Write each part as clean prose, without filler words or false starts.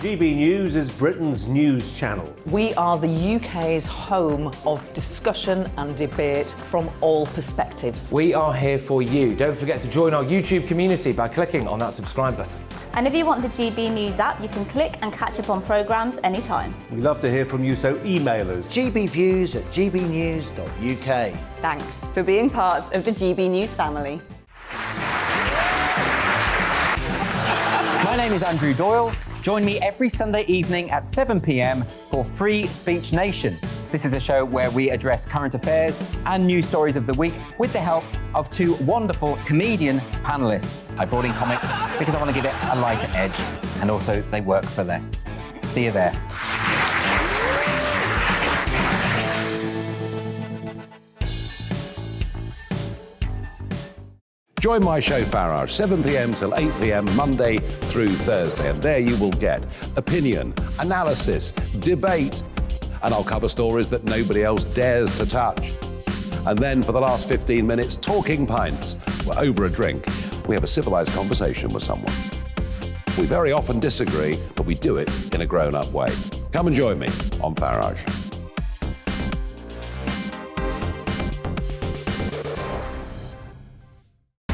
GB News is Britain's news channel. We are the UK's home of discussion and debate from all perspectives. We are here for you. Don't forget to join our YouTube community by clicking on that subscribe button. And if you want the GB News app, you can click and catch up on programmes anytime. We love to hear from you, so email us. gbviews@gbnews.uk. Thanks for being part of the GB News family. My name is Andrew Doyle. Join me every Sunday evening at 7 p.m. for Free Speech Nation. This is a show where we address current affairs and news stories of the week with the help of two wonderful comedian panellists. I brought in comics because I want to give it a lighter edge, and also they work for less. See you there. Join my show Farage, 7 p.m. till 8 p.m. Monday through Thursday, and there you will get opinion, analysis, debate, and I'll cover stories that nobody else dares to touch. And then for the last 15 minutes, talking pints. We're over a drink. We have a civilised conversation with someone. We very often disagree, but we do it in a grown-up way. Come and join me on Farage.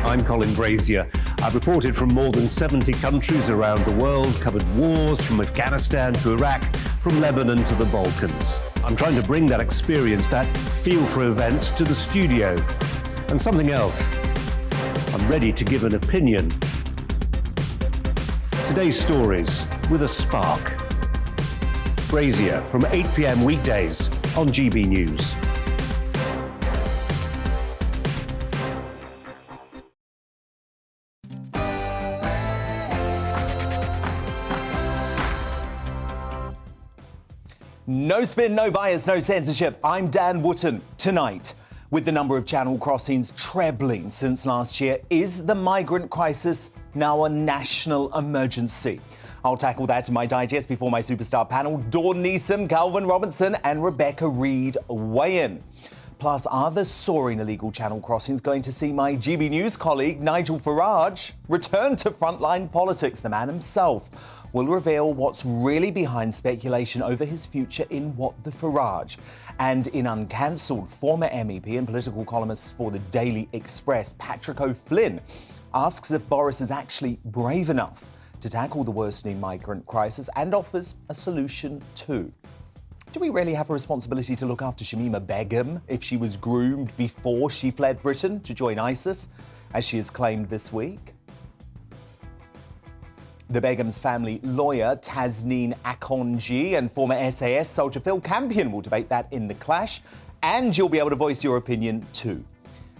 I'm Colin Brazier. I've reported from more than 70 countries around the world, covered wars from Afghanistan to Iraq, from Lebanon to the Balkans. I'm trying to bring that experience, that feel for events, to the studio. And something else, I'm ready to give an opinion. Today's stories with a spark. Brazier from 8 p.m. weekdays on GB News. No spin, no bias, no censorship. I'm Dan Wootton. Tonight, with the number of channel crossings trebling since last year, is the migrant crisis now a national emergency? I'll tackle that in my digest before my superstar panel, Dawn Neeson, Calvin Robinson and Rebecca Reid weigh in. Plus, are the soaring illegal channel crossings going to see my GB News colleague, Nigel Farage, return to frontline politics? The man himself will reveal what's really behind speculation over his future in What the Farage. And in Uncancelled, former MEP and political columnist for the Daily Express, Patrick O'Flynn, asks if Boris is actually brave enough to tackle the worsening migrant crisis and offers a solution too. Do we really have a responsibility to look after Shamima Begum if she was groomed before she fled Britain to join ISIS, as she has claimed this week? The Begum's family lawyer, Tasneen Akonji, and former SAS soldier Phil Campion will debate that in The Clash, and you'll be able to voice your opinion too.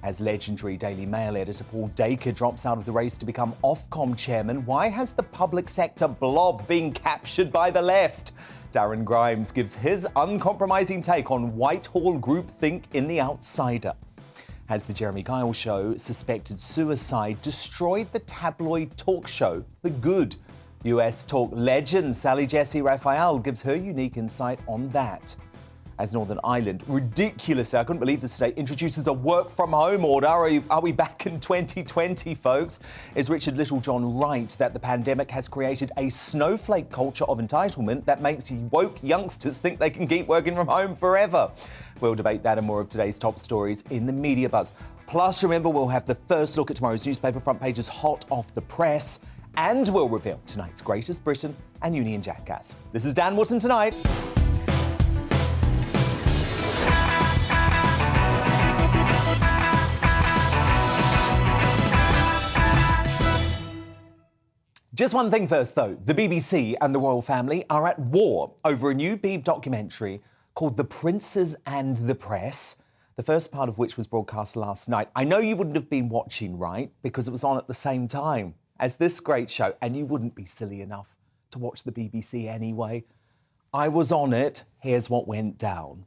As legendary Daily Mail editor Paul Dacre drops out of the race to become Ofcom chairman, why has the public sector blob been captured by the left? Darren Grimes gives his uncompromising take on Whitehall groupthink in The Outsider. Has the Jeremy Kyle show suspected suicide destroyed the tabloid talk show for good? US talk legend Jessy Raphael gives her unique insight on that. As Northern Ireland, ridiculously, I couldn't believe this today, introduces a work-from-home order. Are we back in 2020, folks? Is Richard Littlejohn right that the pandemic has created a snowflake culture of entitlement that makes woke youngsters think they can keep working from home forever? We'll debate that and more of today's top stories in the Media Buzz. Plus, remember, we'll have the first look at tomorrow's newspaper front pages hot off the press, and we'll reveal tonight's Greatest Britain and Union Jackass. This is Dan Wootton Tonight. Just one thing first, though. The BBC and the royal family are at war over a new Beeb documentary called The Princes and the Press, the first part of which was broadcast last night. I know you wouldn't have been watching, right? Because it was on at the same time as this great show, and you wouldn't be silly enough to watch the BBC anyway. I was on it. Here's what went down.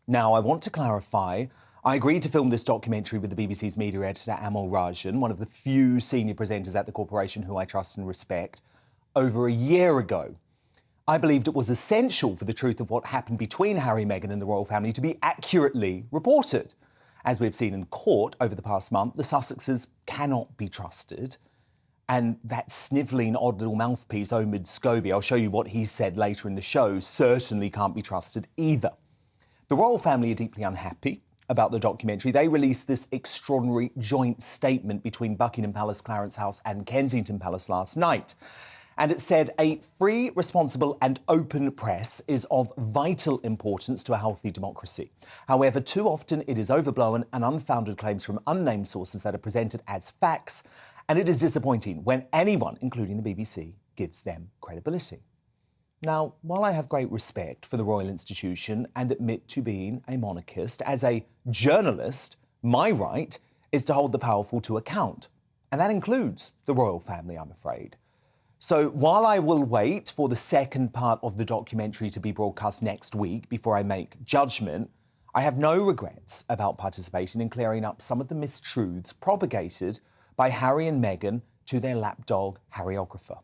Now, I want to clarify, I agreed to film this documentary with the BBC's media editor, Amal Rajan, one of the few senior presenters at the corporation who I trust and respect, over a year ago. I believed it was essential for the truth of what happened between Harry, Meghan and the royal family to be accurately reported. As we've seen in court over the past month, the Sussexes cannot be trusted. And that snivelling, odd little mouthpiece, Omid Scobie, I'll show you what he said later in the show, certainly can't be trusted either. The royal family are deeply unhappy about the documentary. They released this extraordinary joint statement between Buckingham Palace, Clarence House and Kensington Palace last night. And it said a free, responsible and open press is of vital importance to a healthy democracy. However, too often it is overblown and unfounded claims from unnamed sources that are presented as facts, and it is disappointing when anyone, including the BBC, gives them credibility. Now, while I have great respect for the royal institution and admit to being a monarchist, as a journalist, my right is to hold the powerful to account. And that includes the royal family, I'm afraid. So while I will wait for the second part of the documentary to be broadcast next week before I make judgment, I have no regrets about participating in clearing up some of the mistruths propagated by Harry and Meghan to their lapdog Harryographer.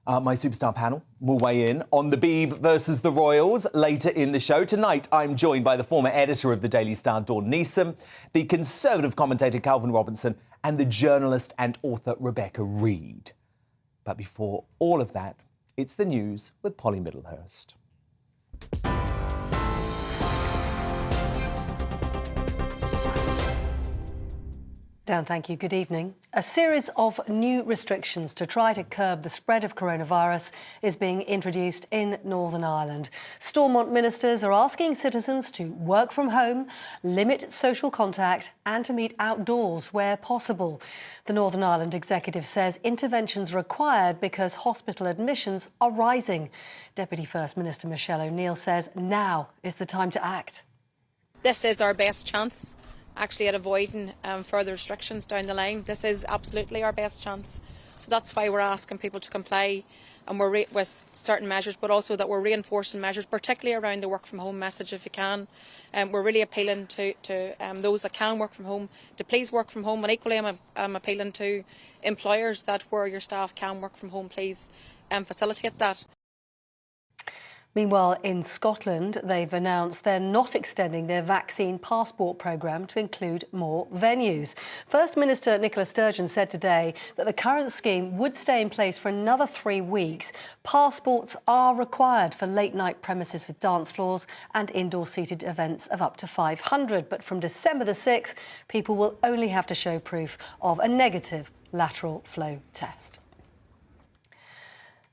My superstar panel will weigh in on the Beeb versus the Royals later in the show. Tonight, I'm joined by the former editor of the Daily Star, Dawn Neeson, the Conservative commentator Calvin Robinson, and the journalist and author Rebecca Reid. But before all of that, it's the news with Polly Middlehurst. Dan, thank you. Good evening. A series of new restrictions to try to curb the spread of coronavirus is being introduced in Northern Ireland. Stormont ministers are asking citizens to work from home, limit social contact and to meet outdoors where possible. The Northern Ireland executive says interventions are required because hospital admissions are rising. Deputy First Minister Michelle O'Neill says now is the time to act. This is our best chance actually at avoiding further restrictions down the line. This is absolutely our best chance. So that's why we're asking people to comply and we're with certain measures, but also that we're reinforcing measures, particularly around the work from home message if you can. We're really appealing to those that can work from home to please work from home, and equally I'm appealing to employers that where your staff can work from home, please facilitate that. Meanwhile, in Scotland, they've announced they're not extending their vaccine passport programme to include more venues. First Minister Nicola Sturgeon said today that the current scheme would stay in place for another 3 weeks. Passports are required for late-night premises with dance floors and indoor-seated events of up to 500. But from December the 6th, people will only have to show proof of a negative lateral flow test.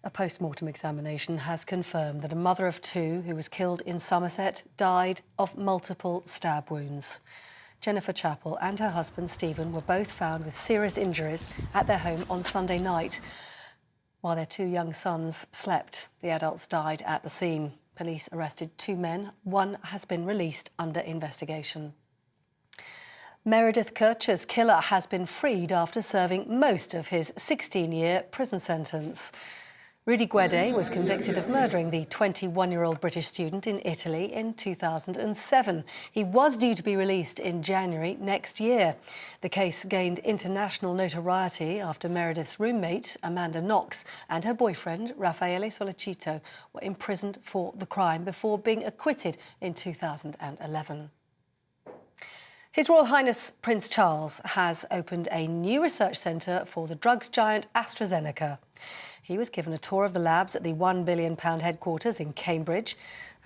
A post-mortem examination has confirmed that a mother of 2 who was killed in Somerset died of multiple stab wounds. Jennifer Chappell and her husband Stephen were both found with serious injuries at their home on Sunday night. While their 2 young sons slept, the adults died at the scene. Police arrested 2 men. 1 has been released under investigation. Meredith Kircher's killer has been freed after serving most of his 16-year prison sentence. Rudy Guede was convicted of murdering the 21-year-old British student in Italy in 2007. He was due to be released in January next year. The case gained international notoriety after Meredith's roommate, Amanda Knox, and her boyfriend, Raffaele Solicito, were imprisoned for the crime before being acquitted in 2011. His Royal Highness Prince Charles has opened a new research centre for the drugs giant AstraZeneca. He was given a tour of the labs at the £1 billion headquarters in Cambridge.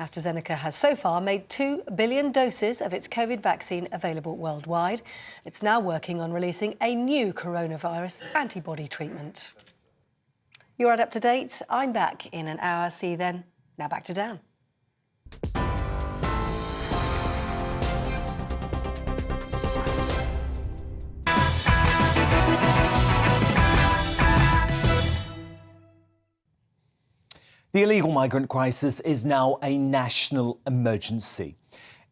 AstraZeneca has so far made 2 billion doses of its COVID vaccine available worldwide. It's now working on releasing a new coronavirus antibody treatment. You're up to date. I'm back in an hour. See you then. Now back to Dan. The illegal migrant crisis is now a national emergency.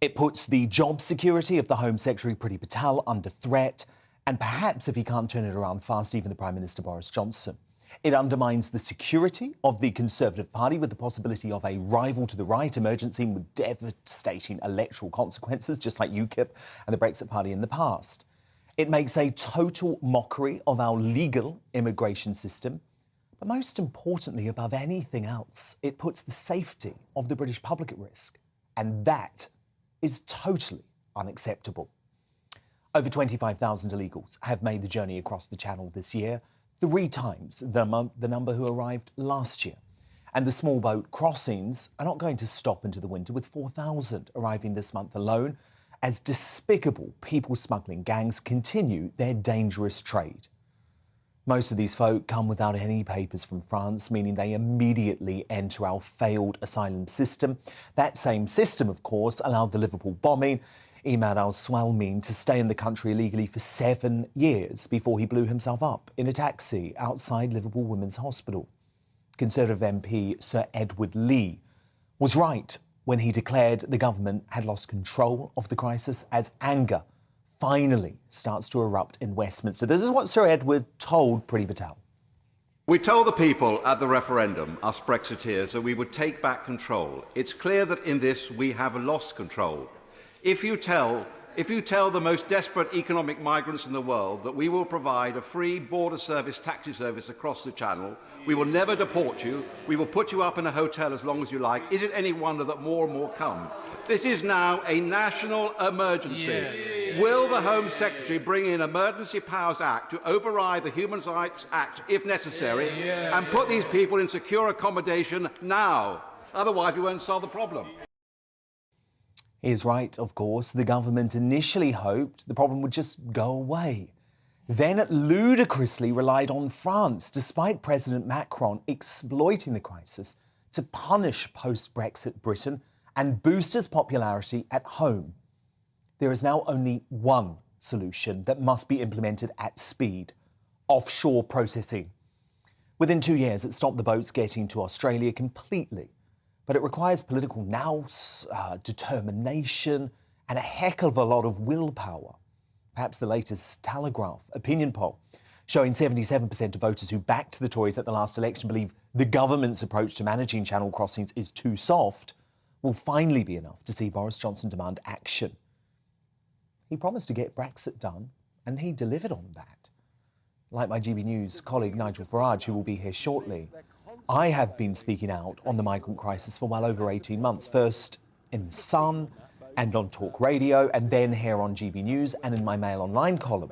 It puts the job security of the Home Secretary Priti Patel under threat, and perhaps if he can't turn it around fast, even the Prime Minister Boris Johnson. It undermines the security of the Conservative Party with the possibility of a rival to the right emergency with devastating electoral consequences, just like UKIP and the Brexit Party in the past. It makes a total mockery of our legal immigration system. But most importantly, above anything else, it puts the safety of the British public at risk. And that is totally unacceptable. Over 25,000 illegals have made the journey across the Channel this year. 3 times the number who arrived last year. And the small boat crossings are not going to stop into the winter, with 4,000 arriving this month alone, as despicable people smuggling gangs continue their dangerous trade. Most of these folk come without any papers from France, meaning they immediately enter our failed asylum system. That same system, of course, allowed the Liverpool bombing Imad al-Swalmin to stay in the country illegally for 7 years before he blew himself up in a taxi outside Liverpool Women's Hospital. Conservative MP Sir Edward Lee was right when he declared the government had lost control of the crisis as anger finally starts to erupt in Westminster. This is what Sir Edward told Priti Patel. We told the people at the referendum, us Brexiteers, that we would take back control. It's clear that in this we have lost control. If you tell the most desperate economic migrants in the world that we will provide a free border service, taxi service across the Channel, we will never deport you, we will put you up in a hotel as long as you like, is it any wonder that more and more come? This is now a national emergency. Will the Home Secretary bring in Emergency Powers Act to override the Human Rights Act if necessary and put these people in secure accommodation now? Otherwise we won't solve the problem. He is right, of course. The government initially hoped the problem would just go away. Then it ludicrously relied on France, despite President Macron exploiting the crisis to punish post-Brexit Britain and boost its popularity at home. There is now only one solution that must be implemented at speed: offshore processing. Within 2 years, it stopped the boats getting to Australia completely. But it requires political nous, determination, and a heck of a lot of willpower. Perhaps the latest Telegraph opinion poll, showing 77% of voters who backed the Tories at the last election believe the government's approach to managing channel crossings is too soft, will finally be enough to see Boris Johnson demand action. He promised to get Brexit done, and he delivered on that. Like my GBNews colleague Nigel Farage, who will be here shortly, I have been speaking out on the migrant crisis for well over 18 months, first in The Sun and on Talk Radio, and then here on GB News and in my Mail Online column.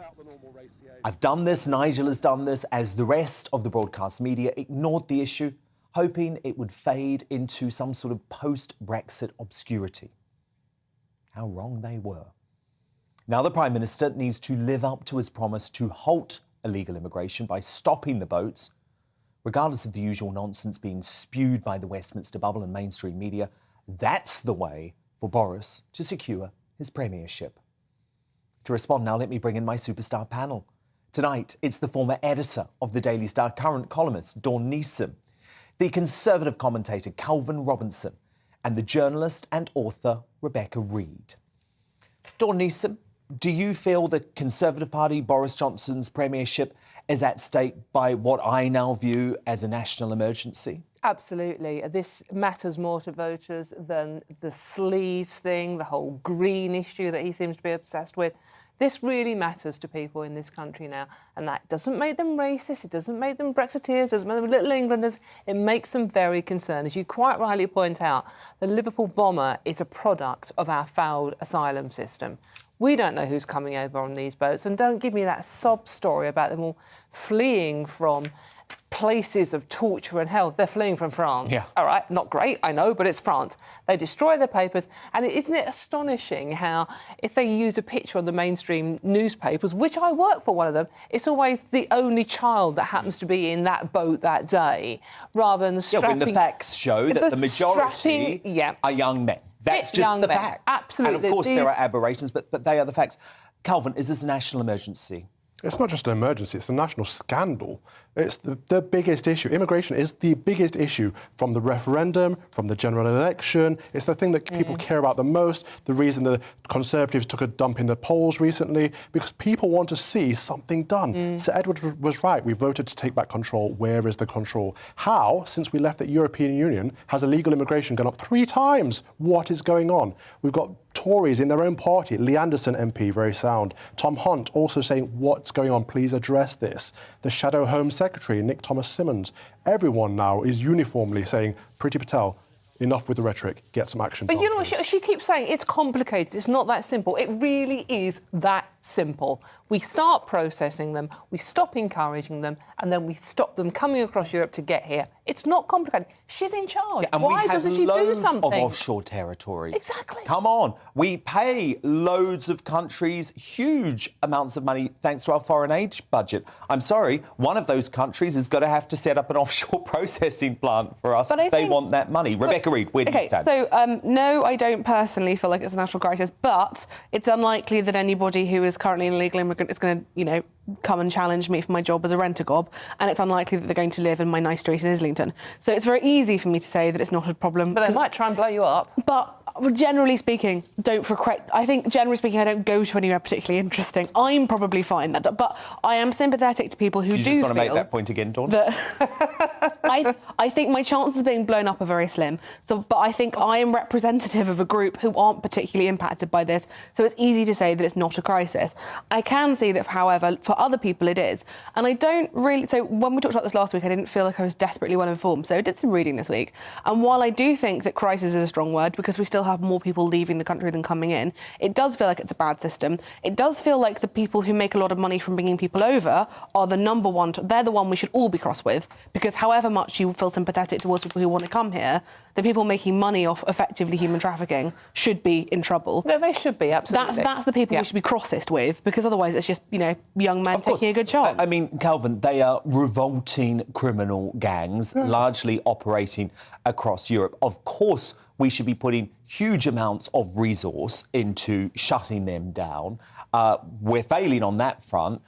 I've done this, Nigel has done this, as the rest of the broadcast media ignored the issue, hoping it would fade into some sort of post-Brexit obscurity. How wrong they were. Now the Prime Minister needs to live up to his promise to halt illegal immigration by stopping the boats. Regardless of the usual nonsense being spewed by the Westminster bubble and mainstream media, that's the way for Boris to secure his premiership. To respond now, let me bring in my superstar panel. Tonight, it's the former editor of the Daily Star, current columnist Dawn Neeson, the Conservative commentator Calvin Robinson, and the journalist and author Rebecca Reid. Dawn Neeson, do you feel the Conservative Party, Boris Johnson's premiership, is at stake by what I now view as a national emergency? Absolutely. This matters more to voters than the sleaze thing, the whole green issue that he seems to be obsessed with. This really matters to people in this country now, and that doesn't make them racist, it doesn't make them Brexiteers, it doesn't make them Little Englanders, it makes them very concerned. As you quite rightly point out, the Liverpool bomber is a product of our failed asylum system. We don't know who's coming over on these boats, and don't give me that sob story about them all fleeing from places of torture and hell. They're fleeing from France. Yeah. All right, not great, I know, but it's France. They destroy their papers, and isn't it astonishing how if they use a picture on the mainstream newspapers, which I work for one of them, it's always the only child that happens to be in that boat that day, rather than strapping... Yeah, when the facts show that the majority are young men. That's just the fact. Absolutely. And of course there are aberrations, but they are the facts. Calvin, is this a national emergency? It's not just an emergency, it's a national scandal. It's the biggest issue. Immigration is the biggest issue from the referendum, from the general election. It's the thing that people care about the most, the reason the Conservatives took a dump in the polls recently, because people want to see something done. Sir Edward was right. We voted to take back control. Where is the control? How, since we left the European Union, has illegal immigration gone up 3 times? What is going on? We've got Tories in their own party, Lee Anderson MP, very sound. Tom Hunt also saying, what's going on? Please address this. The Shadow Home Secretary, Nick Thomas-Symonds. Everyone now is uniformly saying, Priti Patel, enough with the rhetoric, get some action. But you know what, she keeps saying, it's complicated, it's not that simple. It really is that simple. We start processing them, we stop encouraging them, and then we stop them coming across Europe to get here. It's not complicated. She's in charge. And Why we have doesn't she do loads something? of offshore territories. Exactly. Come on. We pay loads of countries huge amounts of money thanks to our foreign aid budget. I'm sorry, one of those countries is going to have to set up an offshore processing plant for us if they want that money. Rebecca Reid, where do you stand? So, no, I don't personally feel like it's a national crisis, but it's unlikely that anybody who is currently an illegal immigrant is going to, come and challenge me for my job as a rent-a-gob, and it's unlikely that they're going to live in my nice street in Islington. So it's very easy for me to say that it's not a problem. But they might try and blow you up. But generally speaking, I think generally speaking, I don't go to anywhere particularly interesting. I'm probably fine, but I am sympathetic to people who do you just want to make that point again, Dawn? I think my chances of being blown up are very slim. But I think I am representative of a group who aren't particularly impacted by this. So it's easy to say that it's not a crisis. I can see that, however, for other people it is. And I don't really... So when we talked about this last week, I didn't feel like I was desperately well informed. So I did some reading this week. And while I do think that crisis is a strong word, because we still have more people leaving the country than coming in, it does feel like it's a bad system. It does feel like the people who make a lot of money from bringing people over are the number one... They're the one we should all be cross with, because however much you feel sympathetic towards people who want to come here, the people making money off effectively human trafficking should be in trouble. No, they should be, absolutely. That's the people we should be crossest with, because otherwise it's just, young men taking a good chance. I mean, Calvin, they are revolting criminal gangs, largely operating across Europe. Of course, we should be putting huge amounts of resource into shutting them down. We're failing on that front.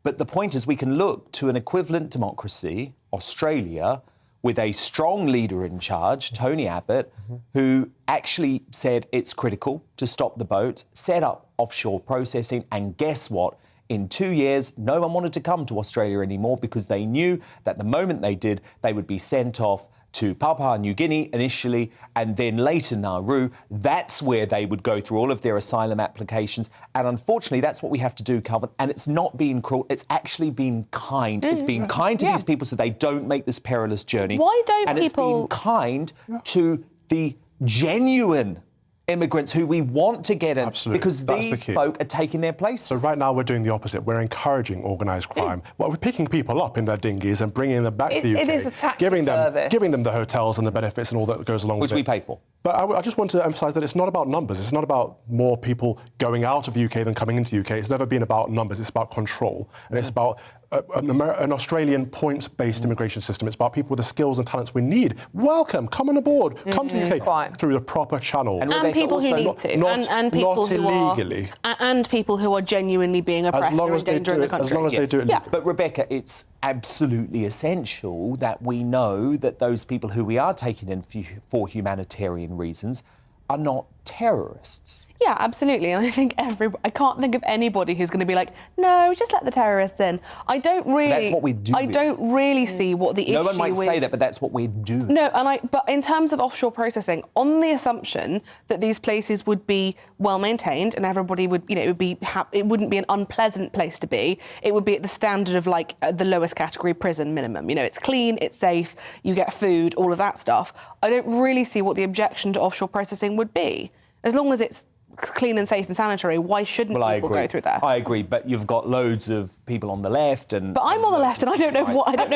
But the point is we can look to an equivalent democracy, Australia, with a strong leader in charge, Tony Abbott, who actually said it's critical to stop the boats, set up offshore processing, and guess what? In 2 years, no one wanted to come to Australia anymore because they knew that the moment they did, they would be sent off to Papua New Guinea initially, and then later Nauru. That's where they would go through all of their asylum applications. And unfortunately, that's what we have to do, Calvin. And it's not being cruel. It's actually being kind. It's being kind to these people so they don't make this perilous journey. Why don't and people... it's being kind to the genuine immigrants who we want to get in, because these folk are taking their place. So right now we're doing the opposite. We're encouraging organised crime. Well, we're picking people up in their dinghies and bringing them back to the UK. It is a taxi giving service. Giving them the hotels and the benefits and all that goes along with it. Which we pay for. But I just want to emphasise that it's not about numbers. It's not about more people going out of the UK than coming into the UK. It's never been about numbers. It's about control. And it's about an Australian points-based immigration system. It's about people with the skills and talents we need. Welcome, come on aboard, come to the UK through the proper channel. And people who need to, and people not who illegally. And people who are genuinely being oppressed or endangering the country. As long as they do it. Yeah. But Rebecca, it's absolutely essential that we know that those people who we are taking in for humanitarian reasons are not terrorists. Yeah, absolutely. And I think I can't think of anybody who's going to be like, no, just let the terrorists in. I don't really... That's what we do. I don't really see what the issue No one might with... say that, but that's what we do. No, but in terms of offshore processing, on the assumption that these places would be well maintained and everybody would, it wouldn't be an unpleasant place to be. It would be at the standard of the lowest category prison minimum. It's clean, it's safe, you get food, all of that stuff. I don't really see what the objection to offshore processing would be. As long as it's clean and safe and sanitary, why shouldn't people go through that? I agree, but you've got loads of people on the left and... But I'm on the left and I don't know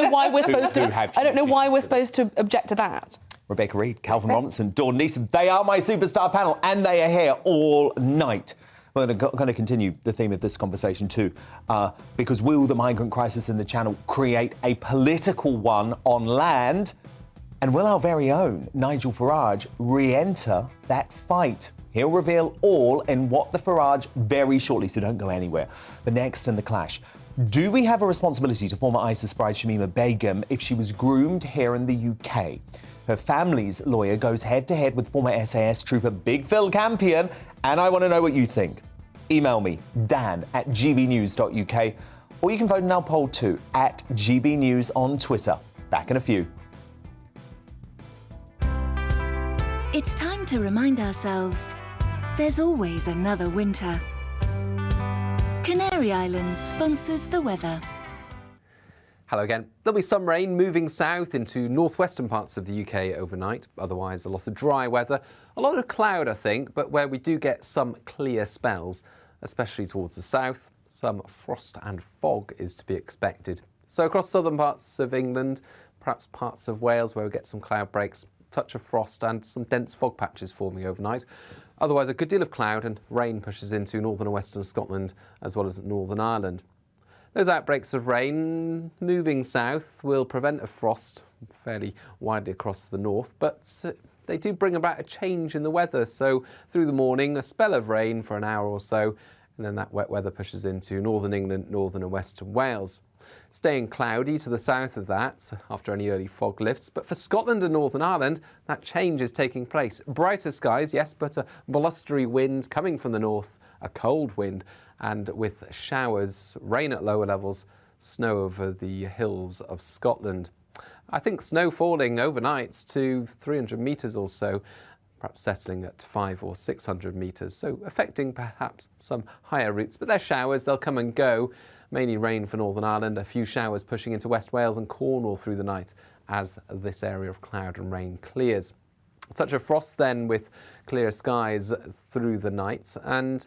why we're supposed to... I don't know why we're supposed to object to that. Rebecca Reid, Calvin Robinson, Dawn Neeson, they are my superstar panel and they are here all night. We're going to continue the theme of this conversation too, because will the migrant crisis in the Channel create a political one on land? And will our very own Nigel Farage re-enter that fight? He'll reveal all in What the Farage very shortly, so don't go anywhere. But next in The Clash, do we have a responsibility to former ISIS bride Shamima Begum if she was groomed here in the UK? Her family's lawyer goes head-to-head with former SAS trooper Big Phil Campion, and I want to know what you think. Email me, dan@gbnews.uk, or you can vote in our poll too, @GBNews on Twitter. Back in a few. It's time to remind ourselves there's always another winter. Canary Islands sponsors the weather. Hello again. There'll be some rain moving south into northwestern parts of the UK overnight. Otherwise, a lot of dry weather. A lot of cloud, I think, but where we do get some clear spells. especially towards the south. Some frost and fog is to be expected. So across southern parts of England, perhaps parts of Wales where we get some cloud breaks, touch of frost and some dense fog patches forming overnight. Otherwise, a good deal of cloud and rain pushes into northern and western Scotland as well as Northern Ireland. Those outbreaks of rain moving south will prevent a frost fairly widely across the north, but they do bring about a change in the weather. So through the morning, a spell of rain for an hour or so, and then that wet weather pushes into northern England, northern and western Wales. Staying cloudy to the south of that after any early fog lifts, but for Scotland and Northern Ireland, that change is taking place. Brighter skies, yes, but a blustery wind coming from the north, a cold wind, and with showers, rain at lower levels, snow over the hills of Scotland. I think snow falling overnight to 300 metres or so, perhaps settling at 500 or 600 metres, so affecting perhaps some higher routes. But they're showers, they'll come and go. Mainly rain for Northern Ireland, a few showers pushing into West Wales and Cornwall through the night as this area of cloud and rain clears. A touch of frost then with clear skies through the night, and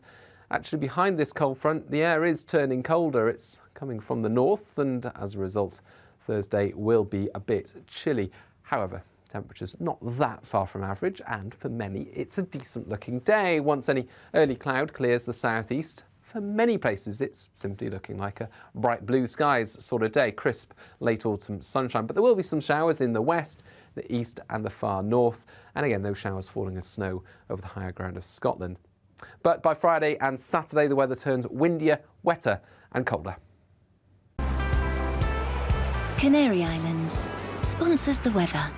actually behind this cold front the air is turning colder. It's coming from the north, and as a result Thursday will be a bit chilly. However, temperatures not that far from average, and for many it's a decent looking day once any early cloud clears the southeast. For many places it's simply looking like a bright blue skies sort of day, crisp late autumn sunshine, but there will be some showers in the west, the east and the far north, and again those showers falling as snow over the higher ground of Scotland. But by Friday and Saturday the weather turns windier, wetter and colder. Canary Islands sponsors the weather.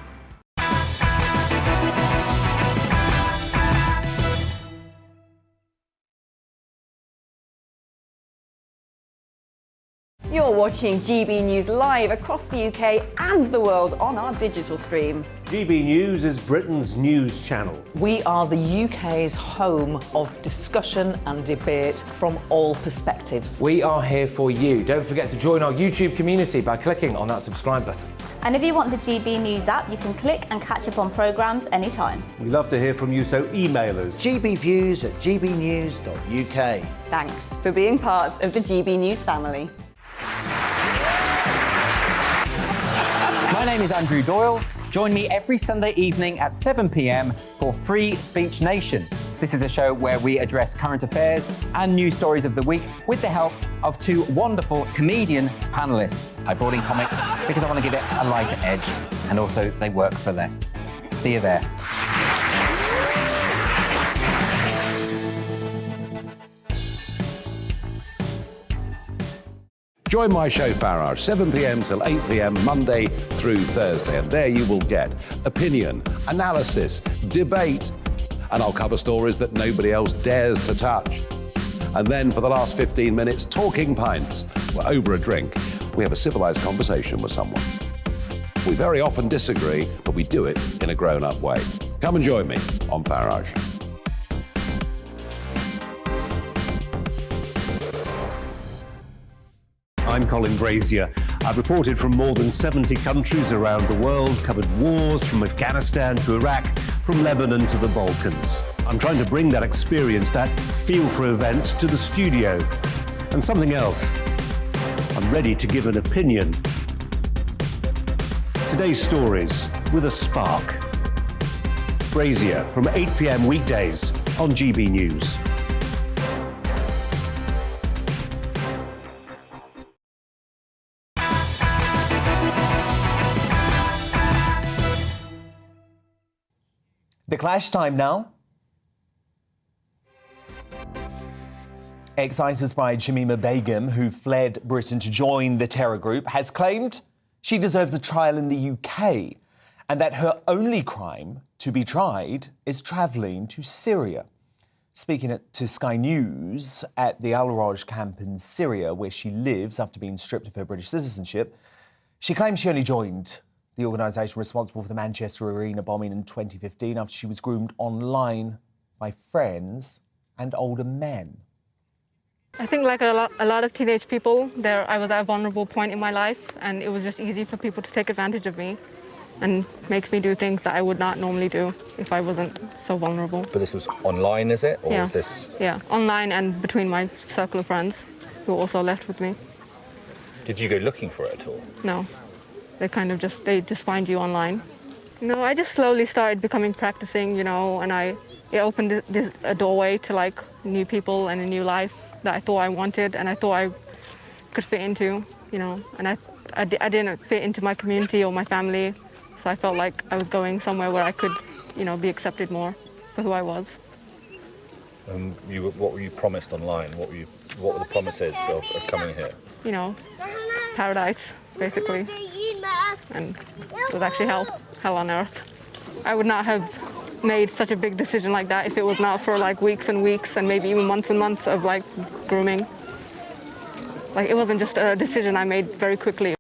You're watching GB News live across the UK and the world on our digital stream. GB News is Britain's news channel. We are the UK's home of discussion and debate from all perspectives. We are here for you. Don't forget to join our YouTube community by clicking on that subscribe button. And if you want the GB News app, you can click and catch up on programmes anytime. We love to hear from you, so email us. gbviews@gbnews.uk. Thanks for being part of the GB News family. My name is Andrew Doyle. Join me every Sunday evening at 7 p.m. for Free Speech Nation. This is a show where we address current affairs and news stories of the week with the help of two wonderful comedian panellists. I brought in comics because I want to give it a lighter edge, and also they work for less. See you there. Join my show Farage, 7 p.m. till 8 p.m. Monday through Thursday, and there you will get opinion, analysis, debate, and I'll cover stories that nobody else dares to touch. And then for the last 15 minutes, talking pints. We're over a drink. We have a civilised conversation with someone. We very often disagree, but we do it in a grown-up way. Come and join me on Farage. I'm Colin Brazier. I've reported from more than 70 countries around the world, covered wars from Afghanistan to Iraq, from Lebanon to the Balkans. I'm trying to bring that experience, that feel for events, to the studio. And something else, I'm ready to give an opinion. Today's stories with a spark. Brazier from 8 p.m. weekdays on GB News. The Clash time now. Ex-ISIS bride Shamima Begum, who fled Britain to join the terror group, has claimed she deserves a trial in the UK and that her only crime to be tried is travelling to Syria. Speaking to Sky News at the Al-Raj camp in Syria, where she lives after being stripped of her British citizenship, she claims she only joined the organisation responsible for the Manchester Arena bombing in 2015 after she was groomed online by friends and older men. I think like a lot of teenage people, I was at a vulnerable point in my life, and it was just easy for people to take advantage of me. and makes me do things that I would not normally do if I wasn't so vulnerable. But this was online, is it? Or Yeah. was this... Yeah, online and between my circle of friends who also left with me. Did you go looking for it at all? No, they just find you online. No, I just slowly started becoming practicing, and it opened a doorway to like new people and a new life that I thought I wanted and I thought I could fit into, and I didn't fit into my community or my family, so I felt like I was going somewhere where I could, be accepted more for who I was. What were you promised online? What were the promises of coming here? Paradise, basically, and it was actually hell on earth. I would not have made such a big decision like that if it was not for like weeks and weeks and maybe even months and months of like grooming. Like, it wasn't just a decision I made very quickly.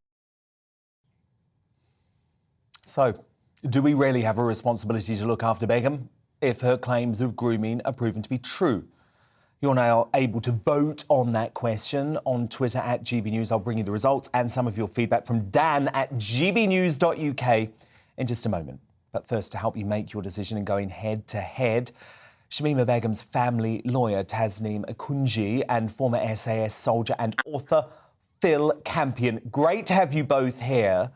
So, do we really have a responsibility to look after Begum if her claims of grooming are proven to be true? You're now able to vote on that question on Twitter at GBNews. I'll bring you the results and some of your feedback from Dan at gbnews.uk in just a moment. But first, to help you make your decision and going head-to-head, Shamima Begum's family lawyer, Tasneem Akunji, and former SAS soldier and author, Phil Campion. Great to have you both here.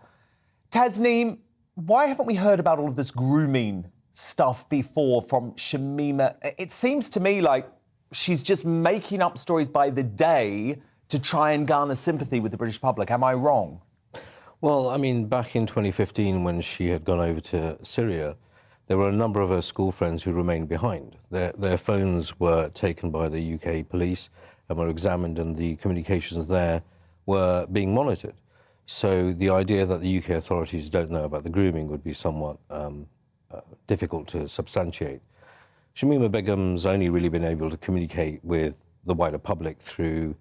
Tasneem, why haven't we heard about all of this grooming stuff before from Shamima? It seems to me like she's just making up stories by the day to try and garner sympathy with the British public. Am I wrong? Well, I mean, back in 2015, when she had gone over to Syria, there were a number of her school friends who remained behind. Their phones were taken by the UK police and were examined, and the communications there were being monitored. So the idea that the UK authorities don't know about the grooming would be somewhat difficult to substantiate. Shamima Begum's only really been able to communicate with the wider public through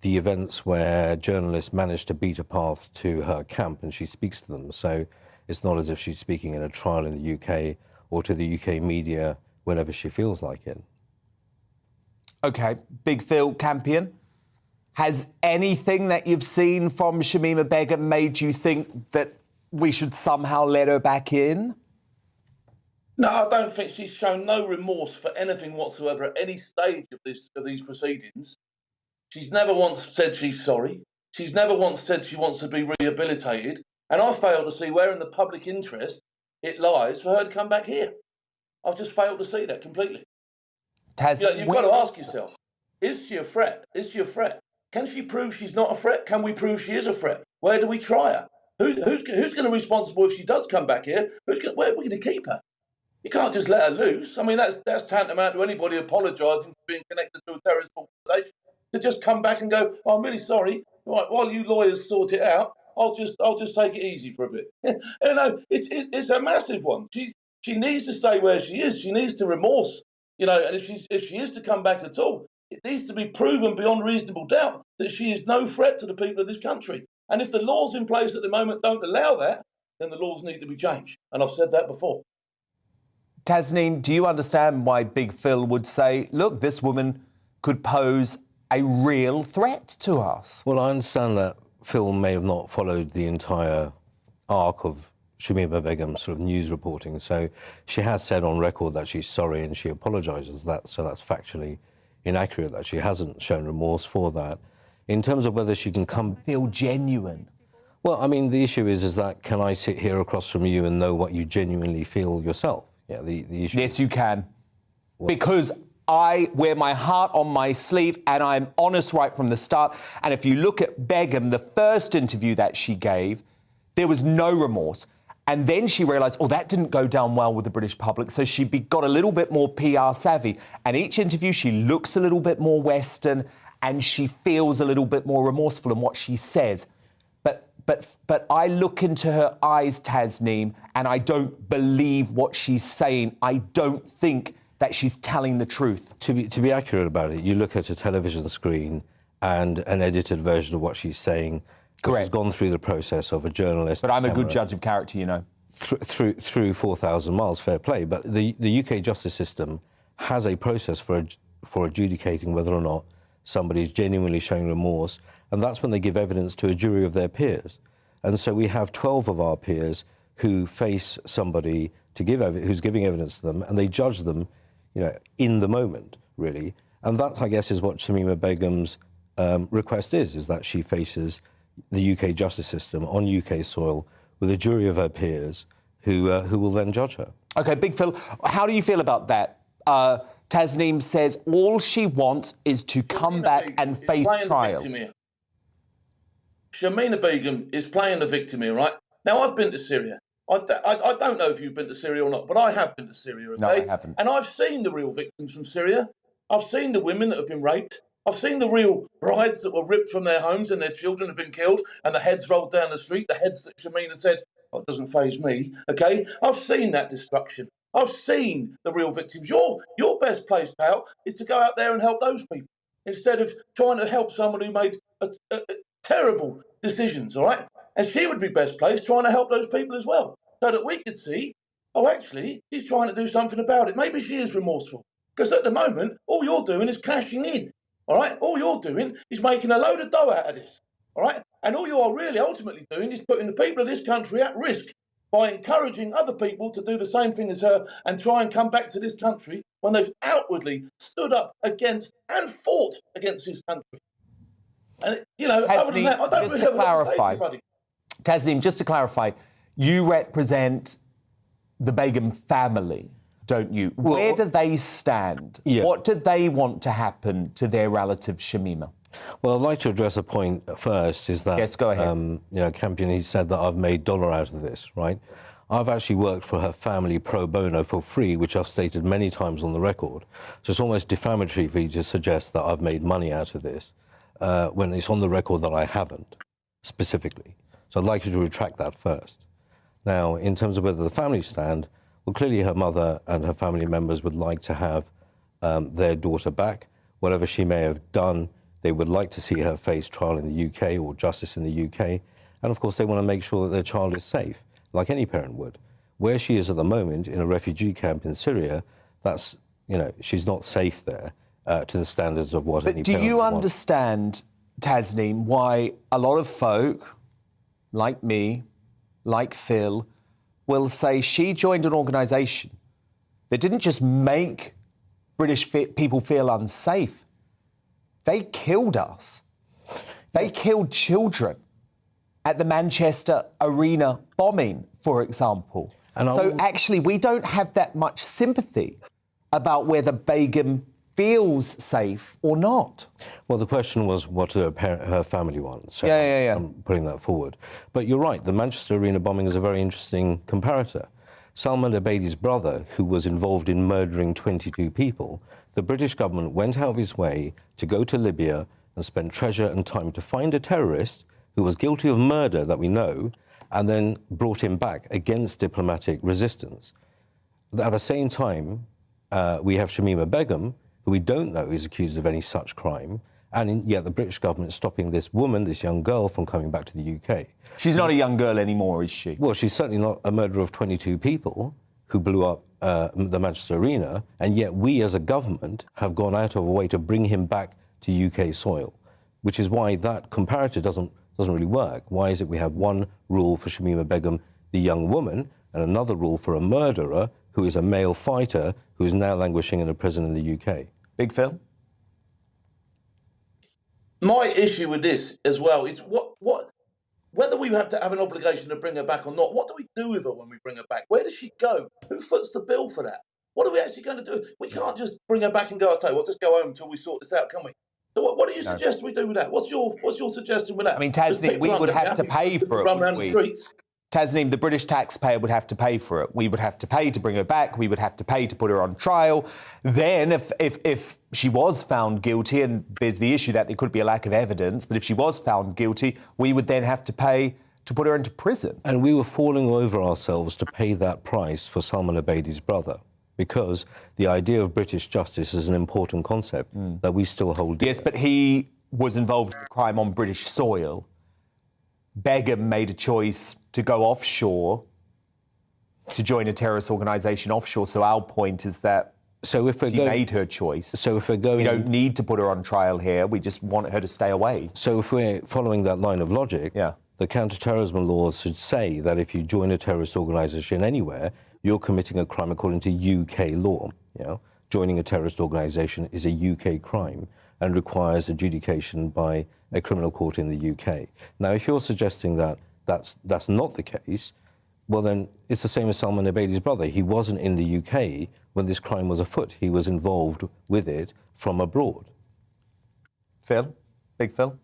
the events where journalists managed to beat a path to her camp and she speaks to them. So it's not as if she's speaking in a trial in the UK or to the UK media whenever she feels like it. OK, Big Phil Campion, has anything that you've seen from Shamima Begum made you think that we should somehow let her back in? No, I don't think she's shown no remorse for anything whatsoever at any stage of these proceedings. She's never once said she's sorry. She's never once said she wants to be rehabilitated. And I fail to see where in the public interest it lies for her to come back here. I've just failed to see that completely. You've got to ask yourself, is she a threat? Is she a threat? Can she prove she's not a threat? Can we prove she is a threat? Where do we try her? Who's going to be responsible if she does come back here? Where are we going to keep her? You can't just let her loose. I mean, that's tantamount to anybody apologising for being connected to a terrorist organisation. To just come back and go, oh, I'm really sorry. Right, while you lawyers sort it out, I'll just take it easy for a bit. It's a massive one. She needs to stay where she is. She needs to remorse, and if she is to come back at all, it needs to be proven beyond reasonable doubt that she is no threat to the people of this country. And if the laws in place at the moment don't allow that, then the laws need to be changed. And I've said that before. Tasneem, do you understand why Big Phil would say, look, this woman could pose a real threat to us? Well, I understand that Phil may have not followed the entire arc of Shamima Begum's sort of news reporting. So she has said on record that she's sorry and she apologises. So that's factually inaccurate, that she hasn't shown remorse for that. In terms of whether she can come... feel genuine. Well, I mean, the issue is that can I sit here across from you and know what you genuinely feel yourself? Yeah, the issue... Yes, you can. Because I wear my heart on my sleeve and I'm honest right from the start. And if you look at Begum, the first interview that she gave, there was no remorse. And then she realised, oh, that didn't go down well with the British public. So she got a little bit more PR savvy. And each interview, she looks a little bit more Western and she feels a little bit more remorseful in what she says. But I look into her eyes, Tasneem, and I don't believe what she's saying. I don't think that she's telling the truth. To be accurate about it, you look at a television screen and an edited version of what she's saying. Correct. Has gone through the process of a journalist. But I'm a good judge of character, you know. Through 4,000 miles, fair play. But the UK justice system has a process for adjudicating whether or not somebody's genuinely showing remorse, and that's when they give evidence to a jury of their peers. And so we have 12 of our peers who face somebody to give who's giving evidence to them, and they judge them, in the moment, really. And that, I guess, is what Shamima Begum's request is that she faces the UK justice system on UK soil with a jury of her peers who will then judge her. OK, Big Phil, how do you feel about that? Tasneem says all she wants is to come back and face trial. Shamima Begum is playing the victim here, right? Now, I've been to Syria. I don't know if you've been to Syria or not, but I have been to Syria, okay? No, I haven't. And I've seen the real victims from Syria. I've seen the women that have been raped. I've seen the real brides that were ripped from their homes and their children have been killed and the heads rolled down the street, the heads that Shamima said, oh, it doesn't faze me, okay? I've seen that destruction. I've seen the real victims. Your best place, pal, is to go out there and help those people instead of trying to help someone who made terrible decisions, all right? And she would be best placed trying to help those people as well, so that we could see, oh, actually, she's trying to do something about it. Maybe she is remorseful. Because at the moment, all you're doing is cashing in, all right? All you're doing is making a load of dough out of this, all right? And all you are really ultimately doing is putting the people of this country at risk by encouraging other people to do the same thing as her and try and come back to this country when they've outwardly stood up against and fought against this country. And, other than that, I don't really have a lot to say to anybody. Tasneem, just to clarify, you represent the Begum family, don't you? Well, where do they stand? Yeah. What do they want to happen to their relative Shamima? Well, I'd like to address a point first, is that... Yes, go ahead. Campion, he said that I've made dollar out of this, right? I've actually worked for her family pro bono for free, which I've stated many times on the record. So it's almost defamatory for you to suggest that I've made money out of this when it's on the record that I haven't, specifically. So I'd like you to retract that first. Now, in terms of whether the family stand, well, clearly her mother and her family members would like to have their daughter back. Whatever she may have done, they would like to see her face trial in the UK or justice in the UK. And, of course, they want to make sure that their child is safe, like any parent would. Where she is at the moment, in a refugee camp in Syria, that's, she's not safe there to the standards of what any parent would want. But do you understand, Tasneem, why a lot of folk, like me, like Phil, will say she joined an organisation that didn't just make British people feel unsafe. They killed us. They killed children at the Manchester Arena bombing, for example. So actually, we don't have that much sympathy about whether Begum feels safe or not. Well, the question was what do her family want. So yeah. I'm putting that forward. But you're right, the Manchester Arena bombing is a very interesting comparator. Salman Abedi's brother, who was involved in murdering 22 people, the British government went out of his way to go to Libya and spend treasure and time to find a terrorist who was guilty of murder that we know, and then brought him back against diplomatic resistance. At the same time, we have Shamima Begum, who we don't know is accused of any such crime, and yet the British government is stopping this woman, this young girl, from coming back to the UK. She's not a young girl anymore, is she? Well, she's certainly not a murderer of 22 people who blew up the Manchester Arena, and yet we as a government have gone out of our way to bring him back to UK soil, which is why that comparator doesn't really work. Why is it we have one rule for Shamima Begum, the young woman, and another rule for a murderer who is a male fighter who is now languishing in a prison in the UK? Big Phil? My issue with this as well is whether we have to have an obligation to bring her back or not, what do we do with her when we bring her back? Where does she go? Who foots the bill for that? What are we actually going to do? We can't just bring her back and go, I'll tell you what, just go home until we sort this out, can we? So what do you suggest we do with that? What's your suggestion with that? I mean, Tasneem, we would have to pay for it, run around wouldn't the we? streets. Tasneem, the British taxpayer would have to pay for it. We would have to pay to bring her back. We would have to pay to put her on trial. Then, if she was found guilty, and there's the issue that there could be a lack of evidence, but if she was found guilty, we would then have to pay to put her into prison. And we were falling over ourselves to pay that price for Salman Abedi's brother, because the idea of British justice is an important concept that we still hold dear. Yes, but he was involved in a crime on British soil. Begum made a choice to go offshore, to join a terrorist organisation offshore. So our point is that she made her choice. So if we're going... We don't need to put her on trial here. We just want her to stay away. So if we're following that line of logic, the counter-terrorism laws should say that if you join a terrorist organisation anywhere, you're committing a crime according to UK law. You know, joining a terrorist organisation is a UK crime and requires adjudication by a criminal court in the UK. Now, if you're suggesting that that's not the case, well, then it's the same as Salman Abedi's brother. He wasn't in the UK when this crime was afoot. He was involved with it from abroad. Phil? Big Phil?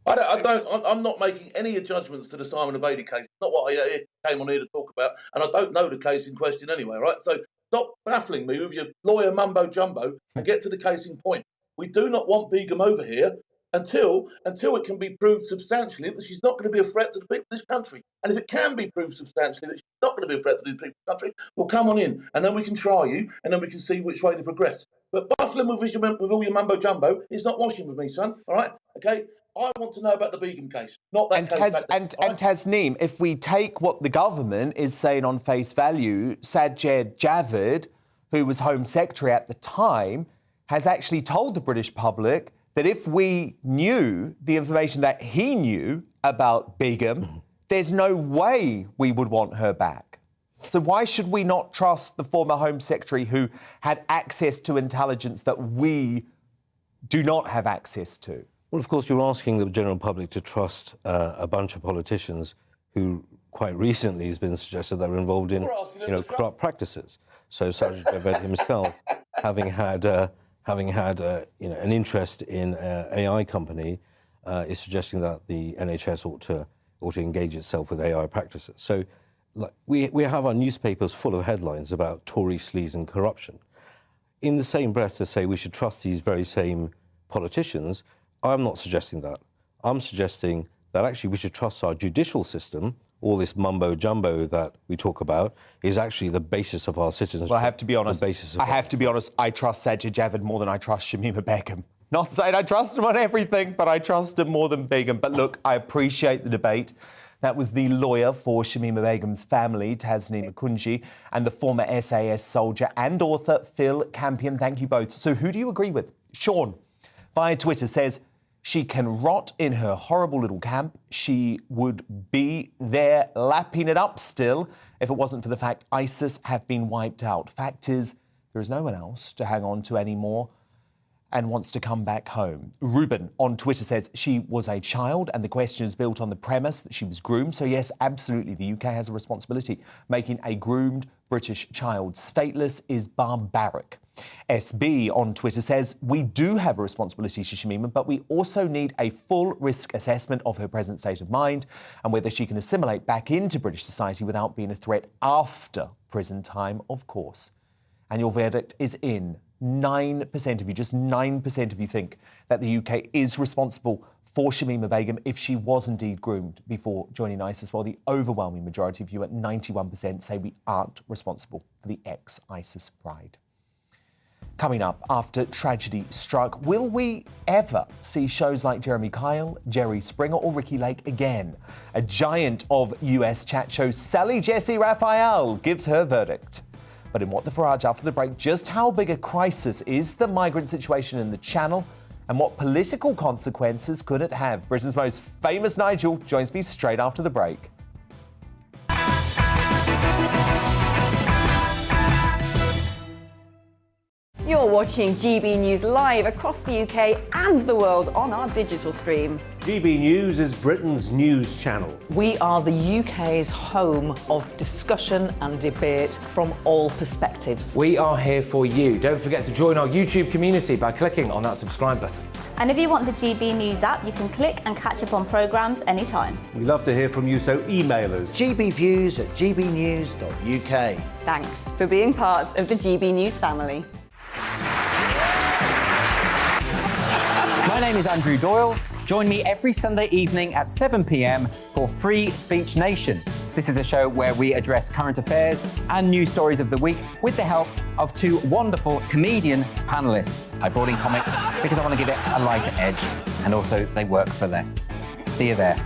I'm not making any judgments to the Simon Abedi case. It's not what I came on here to talk about, and I don't know the case in question anyway, right? So stop baffling me with your lawyer mumbo-jumbo and get to the case in point. We do not want Begum over here until it can be proved substantially that she's not going to be a threat to the people of this country. And if it can be proved substantially that she's not going to be a threat to the people of the country, well, come on in, and then we can try you, and then we can see which way to progress. But baffling with all your mumbo-jumbo is not washing with me, son, all right? Okay? I want to know about the Begum case, not that case. And Tasneem, if we take what the government is saying on face value, Sajid Javid, who was Home Secretary at the time, has actually told the British public that if we knew the information that he knew about Begum, there's no way we would want her back. So why should we not trust the former Home Secretary who had access to intelligence that we do not have access to? Well, of course, you're asking the general public to trust a bunch of politicians who quite recently has been suggested that are involved in, corrupt practices. So Sajid Javid himself, having had an interest in an AI company, is suggesting that the NHS ought to engage itself with AI practices. So we have our newspapers full of headlines about Tory sleaze and corruption. In the same breath to say we should trust these very same politicians, I'm not suggesting that. I'm suggesting that actually we should trust our judicial system. All this mumbo-jumbo that we talk about is actually the basis of our citizenship. Well, I have to be honest. I trust Sajid Javid more than I trust Shamima Begum. Not saying I trust him on everything, but I trust him more than Begum. But look, I appreciate the debate. That was the lawyer for Shamima Begum's family, Tasneem Akunji, and the former SAS soldier and author, Phil Campion. Thank you both. So who do you agree with? Sean, via Twitter, says, she can rot in her horrible little camp. She would be there lapping it up still if it wasn't for the fact ISIS have been wiped out. Fact is, there is no one else to hang on to anymore and wants to come back home. Ruben on Twitter says she was a child and the question is built on the premise that she was groomed. So yes, absolutely, the UK has a responsibility. Making a groomed British child stateless is barbaric. SB on Twitter says, we do have a responsibility to Shamima, but we also need a full risk assessment of her present state of mind and whether she can assimilate back into British society without being a threat after prison time, of course. And your verdict is in. 9% of you, just 9% of you think that the UK is responsible for Shamima Begum if she was indeed groomed before joining ISIS, while the overwhelming majority of you at 91% say we aren't responsible for the ex-ISIS bride. Coming up, after tragedy struck, will we ever see shows like Jeremy Kyle, Jerry Springer or Ricky Lake again? A giant of US chat shows, Sally Jessy Raphael, gives her verdict. But in What the Farage after the break, just how big a crisis is the migrant situation in the Channel and what political consequences could it have? Britain's most famous Nigel joins me straight after the break. You're watching GB News live across the UK and the world on our digital stream. GB News is Britain's news channel. We are the UK's home of discussion and debate from all perspectives. We are here for you. Don't forget to join our YouTube community by clicking on that subscribe button. And if you want the GB News app, you can click and catch up on programmes anytime. We love to hear from you, so email us. gbviews@gbnews.uk. Thanks for being part of the GB News family. My name is Andrew Doyle. Join me every Sunday evening at 7 p.m. for Free Speech Nation. This is a show where we address current affairs and news stories of the week with the help of two wonderful comedian panellists. I brought in comics because I want to give it a lighter edge, and also they work for less. See you there.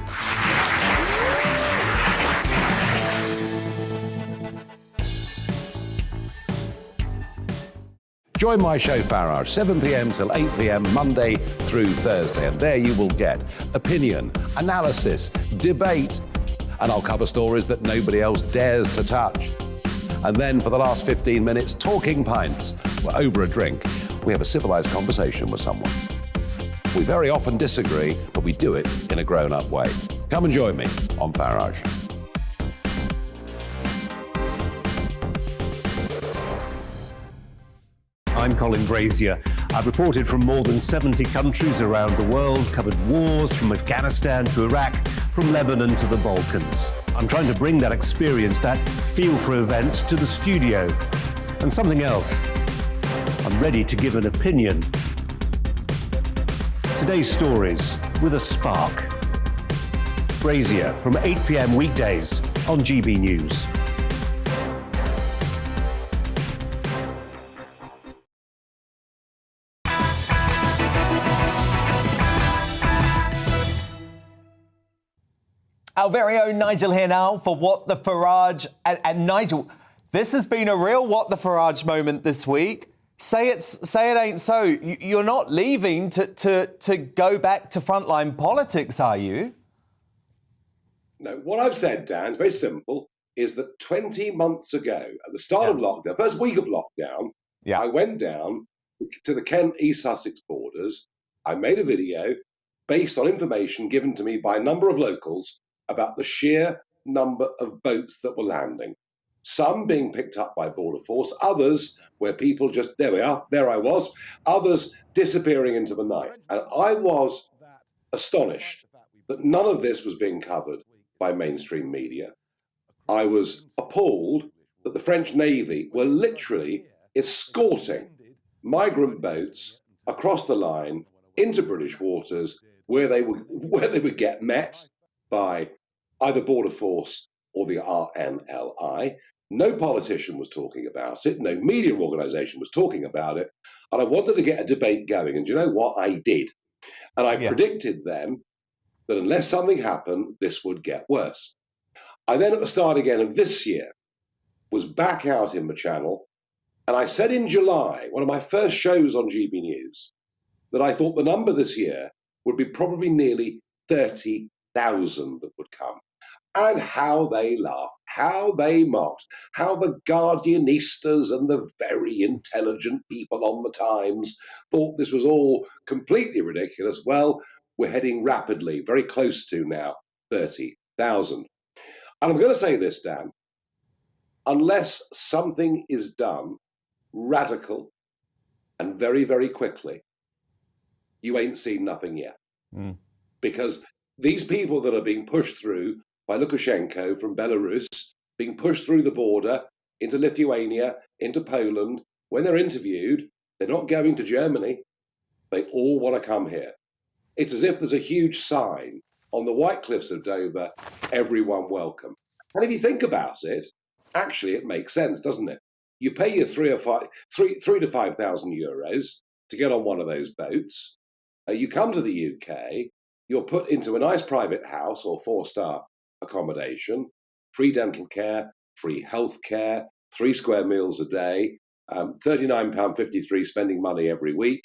Join my show Farage, 7 p.m. till 8 p.m. Monday through Thursday, and there you will get opinion, analysis, debate, and I'll cover stories that nobody else dares to touch. And then for the last 15 minutes, talking pints. We're over a drink. We have a civilised conversation with someone. We very often disagree, but we do it in a grown-up way. Come and join me on Farage. I'm Colin Brazier. I've reported from more than 70 countries around the world, covered wars from Afghanistan to Iraq, from Lebanon to the Balkans. I'm trying to bring that experience, that feel for events, to the studio. And something else, I'm ready to give an opinion. Today's stories with a spark. Brazier from 8 p.m. weekdays on GB News. Our very own Nigel here now for What the Farage. And Nigel, this has been a real What the Farage moment this week. Say it ain't so. You're not leaving to go back to frontline politics, are you? No, what I've said, Dan, is very simple, is that 20 months ago, at the start of lockdown, first week of lockdown, I went down to the Kent-East Sussex borders. I made a video based on information given to me by a number of locals about the sheer number of boats that were landing. Some being picked up by Border Force, others where people just, there we are, there I was, others disappearing into the night. And I was astonished that none of this was being covered by mainstream media. I was appalled that the French Navy were literally escorting migrant boats across the line into British waters where they would get met by either Border Force or the RNLI. No politician was talking about it. No media organisation was talking about it. And I wanted to get a debate going. And do you know what? I did. And I predicted then that unless something happened, this would get worse. I then, at the start again of this year, was back out in the channel. And I said in July, one of my first shows on GB News, that I thought the number this year would be probably nearly 30,000 that would come. And how they laughed, how they mocked, how the Guardianistas and the very intelligent people on the Times thought this was all completely ridiculous. Well, we're heading rapidly, very close to now, 30,000. And I'm going to say this, Dan, unless something is done radical and very, very quickly, you ain't seen nothing yet. Because these people that are being pushed through by Lukashenko from Belarus, being pushed through the border into Lithuania, into Poland, when they're interviewed, they're not going to Germany. They all want to come here. It's as if there's a huge sign on the White Cliffs of Dover, everyone welcome. And if you think about it, actually it makes sense, doesn't it? You pay your three to 5,000 euros to get on one of those boats. You come to the UK, you're put into a nice private house or 4-star accommodation, free dental care, free health care, 3 square meals a day, £39.53 spending money every week.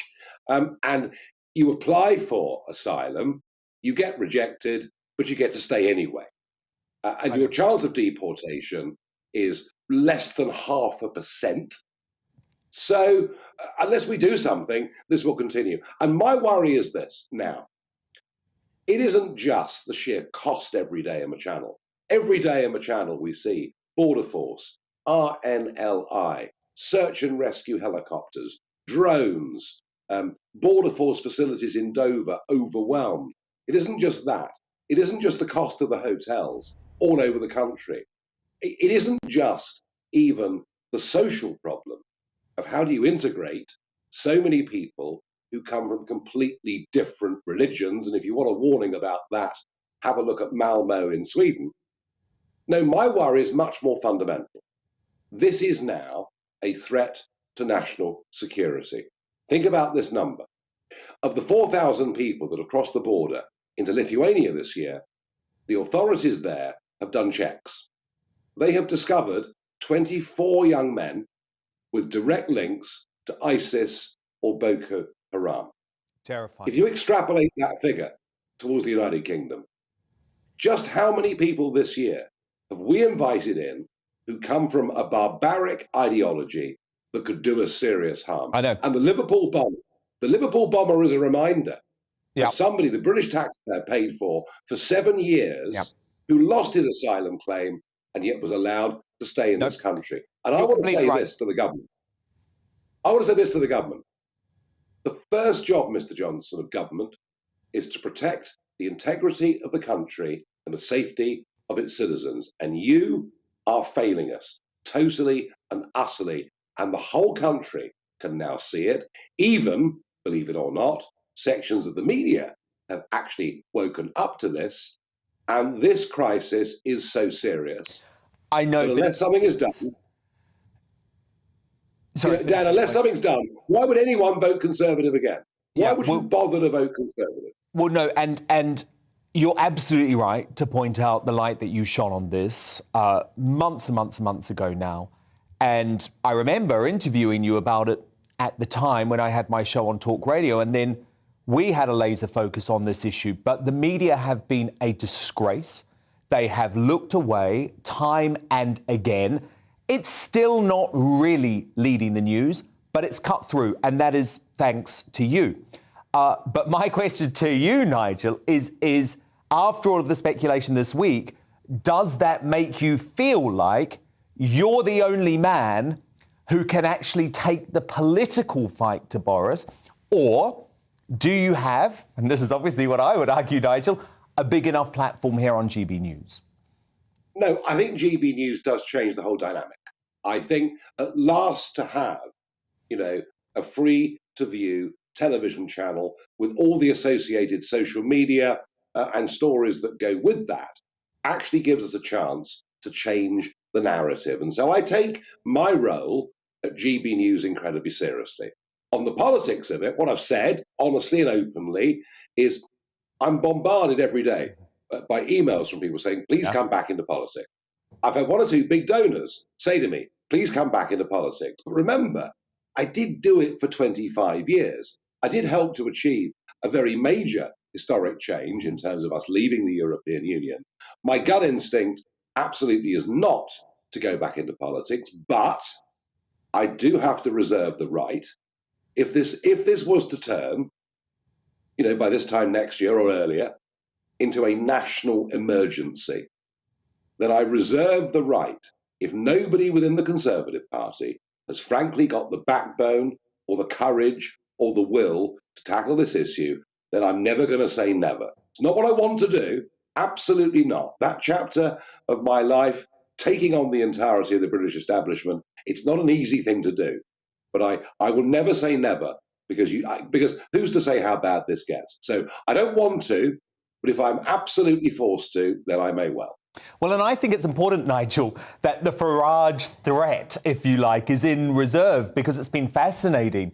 And you apply for asylum, you get rejected, but you get to stay anyway. And your chance of deportation is less than 0.5%. So unless we do something, this will continue. And my worry is this now. It isn't just the sheer cost every day in the channel. Every day in the channel we see Border Force, RNLI, search and rescue helicopters, drones, Border Force facilities in Dover overwhelmed. It isn't just that. It isn't just the cost of the hotels all over the country. It isn't just even the social problem of how do you integrate so many people who come from completely different religions. And if you want a warning about that, have a look at Malmo in Sweden. No, my worry is much more fundamental. This is now a threat to national security. Think about this number. Of the 4,000 people that have crossed the border into Lithuania this year, the authorities there have done checks. They have discovered 24 young men with direct links to ISIS or Boko Haram. Terrifying. If you extrapolate that figure towards the United Kingdom, just how many people this year have we invited in who come from a barbaric ideology that could do us serious harm? I know. And the Liverpool bomber is a reminder of somebody the British taxpayer paid for 7 years who lost his asylum claim and yet was allowed to stay in this country. And I want to say this to the government. The first job, Mr. Johnson, of government is to protect the integrity of the country and the safety of its citizens. And you are failing us totally and utterly. And the whole country can now see it. Even, believe it or not, sections of the media have actually woken up to this. And this crisis is so serious. I know. But unless something is done, Dan, unless something's done, why would anyone vote Conservative again? Why would you bother to vote Conservative? Well, no, and you're absolutely right to point out the light that you shone on this months and months and months ago now. And I remember interviewing you about it at the time when I had my show on Talk Radio, and then we had a laser focus on this issue. But the media have been a disgrace. They have looked away time and again. It's still not really leading the news, but it's cut through, and that is thanks to you. But my question to you, Nigel, is after all of the speculation this week, does that make you feel like you're the only man who can actually take the political fight to Boris? Or do you have, and this is obviously what I would argue, Nigel, a big enough platform here on GB News? No, I think GB News does change the whole dynamic. I think at last to have, a free-to-view television channel with all the associated social media and stories that go with that actually gives us a chance to change the narrative. And so I take my role at GB News incredibly seriously. On the politics of it, what I've said, honestly and openly, is I'm bombarded every day by emails from people saying, please come back into politics. I've had one or two big donors say to me, please come back into politics. But remember, I did do it for 25 years. I did help to achieve a very major historic change in terms of us leaving the European Union. My gut instinct absolutely is not to go back into politics, but I do have to reserve the right. If this was to turn, by this time next year or earlier, into a national emergency, then I reserve the right, if nobody within the Conservative Party has frankly got the backbone or the courage or the will to tackle this issue, then I'm never going to say never. It's not what I want to do, absolutely not. That chapter of my life, taking on the entirety of the British establishment, it's not an easy thing to do. But I will never say never, because who's to say how bad this gets? So I don't want to, but if I'm absolutely forced to, then I may well. Well, and I think it's important, Nigel, that the Farage threat, if you like, is in reserve, because it's been fascinating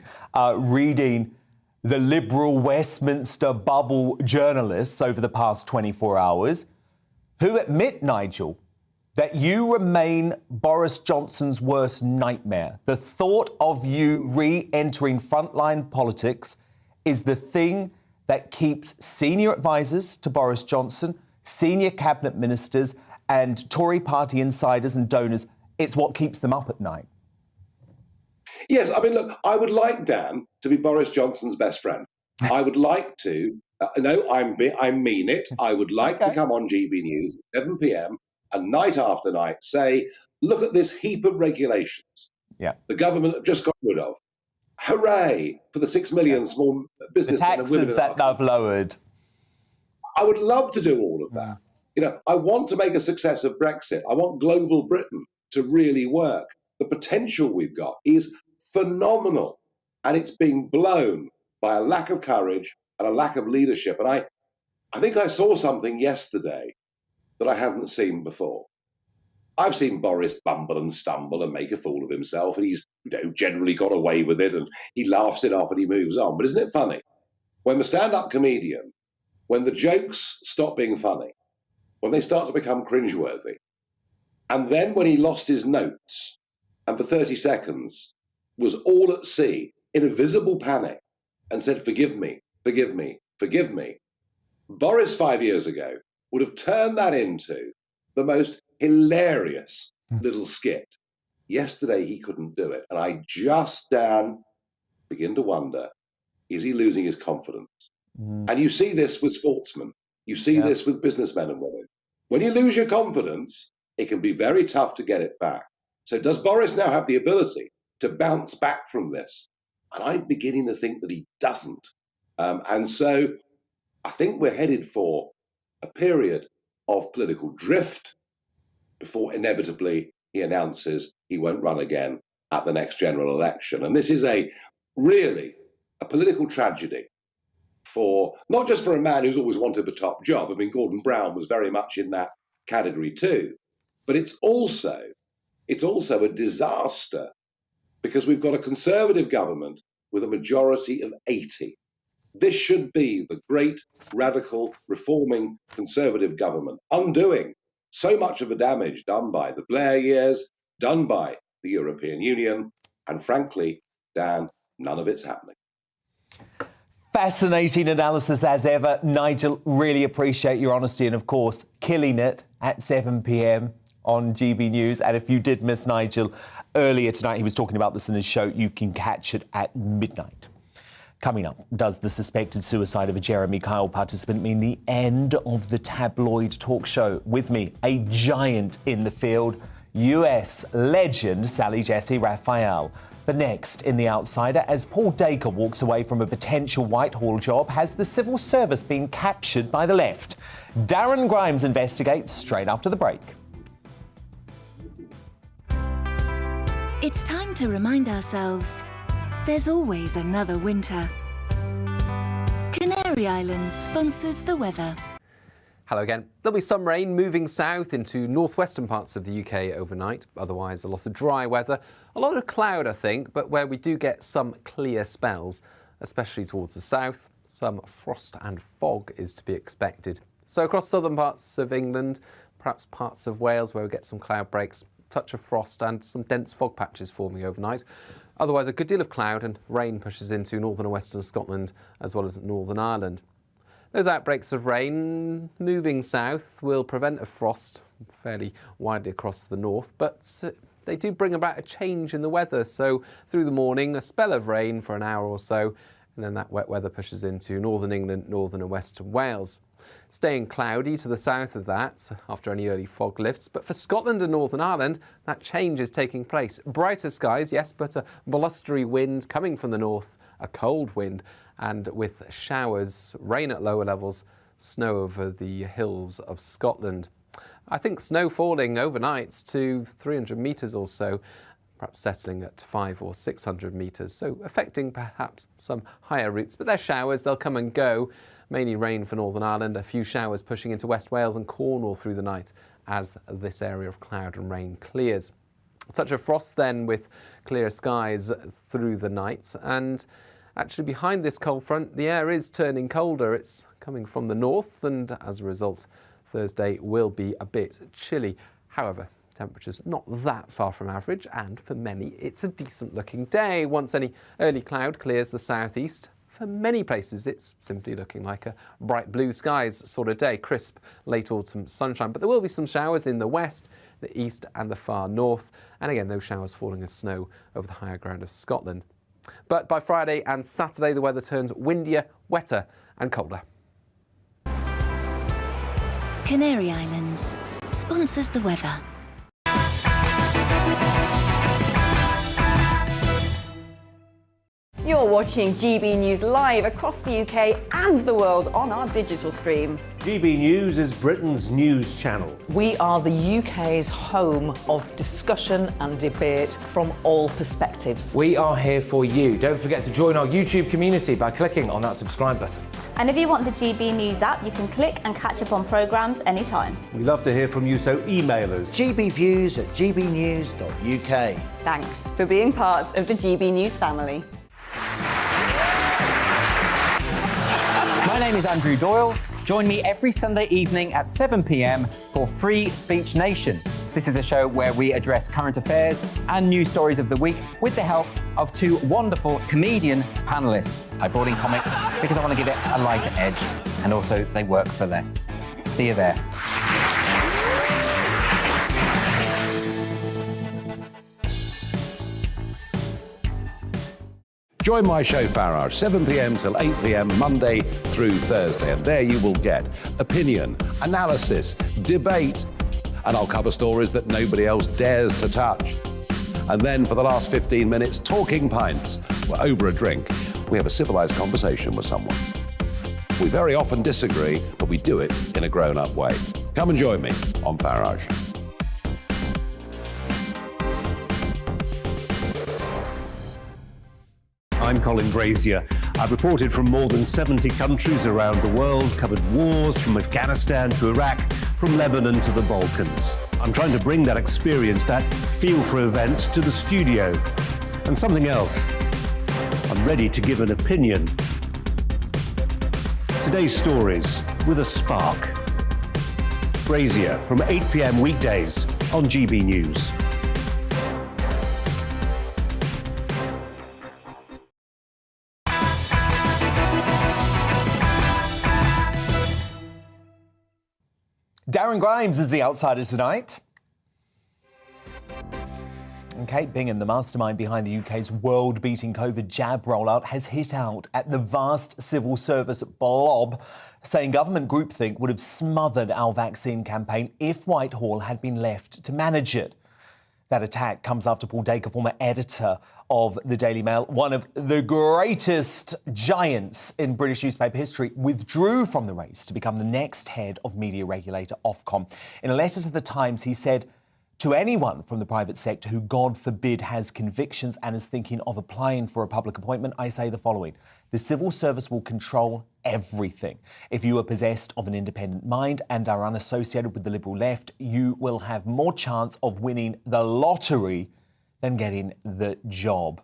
reading the liberal Westminster bubble journalists over the past 24 hours who admit, Nigel, that you remain Boris Johnson's worst nightmare. The thought of you re-entering frontline politics is the thing that keeps senior advisors to Boris Johnson, senior cabinet ministers and Tory party insiders and donors, it's what keeps them up at night. Yes, I mean, look, I would like Dan to be Boris Johnson's best friend. I would like to, I mean it, I would like to come on GB News at 7 p.m. and night after night say, look at this heap of regulations the government have just got rid of. Hooray for the 6 million small businessmen and women. The taxes that they've lowered. I would love to do all of that. I want to make a success of Brexit. I want global Britain to really work. The potential we've got is phenomenal, and it's being blown by a lack of courage and a lack of leadership. And I think I saw something yesterday that I hadn't seen before. I've seen Boris bumble and stumble and make a fool of himself, and he's generally got away with it, and he laughs it off and he moves on. But isn't it funny? When the stand-up comedian, when the jokes stop being funny, when they start to become cringeworthy, and then when he lost his notes, and for 30 seconds was all at sea in a visible panic and said, forgive me, forgive me, forgive me, Boris 5 years ago would have turned that into the most hilarious little skit. Yesterday, he couldn't do it. And I just, Dan, begin to wonder, is he losing his confidence? And you see this with sportsmen. You see this with businessmen and women. When you lose your confidence, it can be very tough to get it back. So does Boris now have the ability to bounce back from this? And I'm beginning to think that he doesn't. And so I think we're headed for a period of political drift before inevitably he announces he won't run again at the next general election. And this is really a political tragedy for, not just for a man who's always wanted the top job. I mean, Gordon Brown was very much in that category too. But it's also a disaster because we've got a Conservative government with a majority of 80. This should be the great, radical, reforming Conservative government, undoing so much of the damage done by the Blair years, done by the European Union, and frankly, Dan, none of it's happening. Fascinating analysis as ever. Nigel, really appreciate your honesty and, of course, killing it at 7 p.m. on GB News. And if you did miss Nigel earlier tonight, he was talking about this in his show, you can catch it at midnight. Coming up, does the suspected suicide of a Jeremy Kyle participant mean the end of the tabloid talk show? With me, a giant in the field, US legend Jessy Raphael. But next, in The Outsider, as Paul Dacre walks away from a potential Whitehall job, has the civil service been captured by the left? Darren Grimes investigates straight after the break. It's time to remind ourselves there's always another winter. Canary Islands sponsors the weather. Hello again. There'll be some rain moving south into northwestern parts of the UK overnight. Otherwise, a lot of dry weather. A lot of cloud, I think, but where we do get some clear spells, especially towards the south, some frost and fog is to be expected. So across southern parts of England, perhaps parts of Wales where we get some cloud breaks, touch of frost and some dense fog patches forming overnight. Otherwise, a good deal of cloud and rain pushes into northern and western Scotland as well as Northern Ireland. Those outbreaks of rain moving south will prevent a frost fairly widely across the north, but they do bring about a change in the weather. So through the morning, a spell of rain for an hour or so, and then that wet weather pushes into northern England, northern and western Wales. Staying cloudy to the south of that after any early fog lifts. But for Scotland and Northern Ireland, that change is taking place. Brighter skies, yes, but a blustery wind coming from the north, a cold wind, and with showers, rain at lower levels, snow over the hills of Scotland. I think snow falling overnight to 300 metres or so, perhaps settling at 500 or 600 metres, so affecting perhaps some higher routes. But they're showers, they'll come and go. Mainly rain for Northern Ireland, a few showers pushing into West Wales and Cornwall through the night as this area of cloud and rain clears. A touch of frost then with clear skies through the night, and actually behind this cold front the air is turning colder. It's coming from the north, and as a result Thursday will be a bit chilly. However, temperatures not that far from average, and for many it's a decent looking day once any early cloud clears the southeast. For many places, it's simply looking like a bright blue skies sort of day, crisp late autumn sunshine. But there will be some showers in the west, the east and the far north. And again, those showers falling as snow over the higher ground of Scotland. But by Friday and Saturday, the weather turns windier, wetter and colder. Canary Islands sponsors the weather. You're watching GB News live across the UK and the world on our digital stream. GB News is Britain's news channel. We are the UK's home of discussion and debate from all perspectives. We are here for you. Don't forget to join our YouTube community by clicking on that subscribe button. And if you want the GB News app, you can click and catch up on programmes anytime. We love to hear from you, so email us. gbviews@gbnews.uk. Thanks for being part of the GB News family. My name is Andrew Doyle. Join me every Sunday evening at 7 p.m. for Free Speech Nation. This is a show where we address current affairs and news stories of the week with the help of two wonderful comedian panellists. I brought in comics because I want to give it a lighter edge, and also they work for less. See you there. Join my show Farage, 7 p.m. till 8 p.m. Monday through Thursday, and there you will get opinion, analysis, debate, and I'll cover stories that nobody else dares to touch. And then for the last 15 minutes, talking pints. We're over a drink. We have a civilised conversation with someone. We very often disagree, but we do it in a grown-up way. Come and join me on Farage. I'm Colin Brazier. I've reported from more than 70 countries around the world, covered wars from Afghanistan to Iraq, from Lebanon to the Balkans. I'm trying to bring that experience, that feel for events, to the studio. And something else. I'm ready to give an opinion. Today's stories with a spark. Brazier from 8 p.m. weekdays on GB News. Darren Grimes is the outsider tonight. And Kate Bingham, the mastermind behind the UK's world-beating COVID jab rollout, has hit out at the vast civil service blob, saying government groupthink would have smothered our vaccine campaign if Whitehall had been left to manage it. That attack comes after Paul Dacre, former editor of the Daily Mail, one of the greatest giants in British newspaper history, withdrew from the race to become the next head of media regulator Ofcom. In a letter to The Times, he said, "To anyone from the private sector who, God forbid, has convictions and is thinking of applying for a public appointment, I say the following. The civil service will control everything. If you are possessed of an independent mind and are unassociated with the Liberal left, you will have more chance of winning the lottery than getting the job."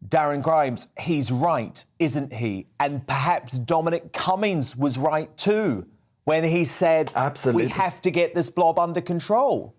Darren Grimes, he's right, isn't he? And perhaps Dominic Cummings was right too when he said, "Absolutely, we have to get this blob under control."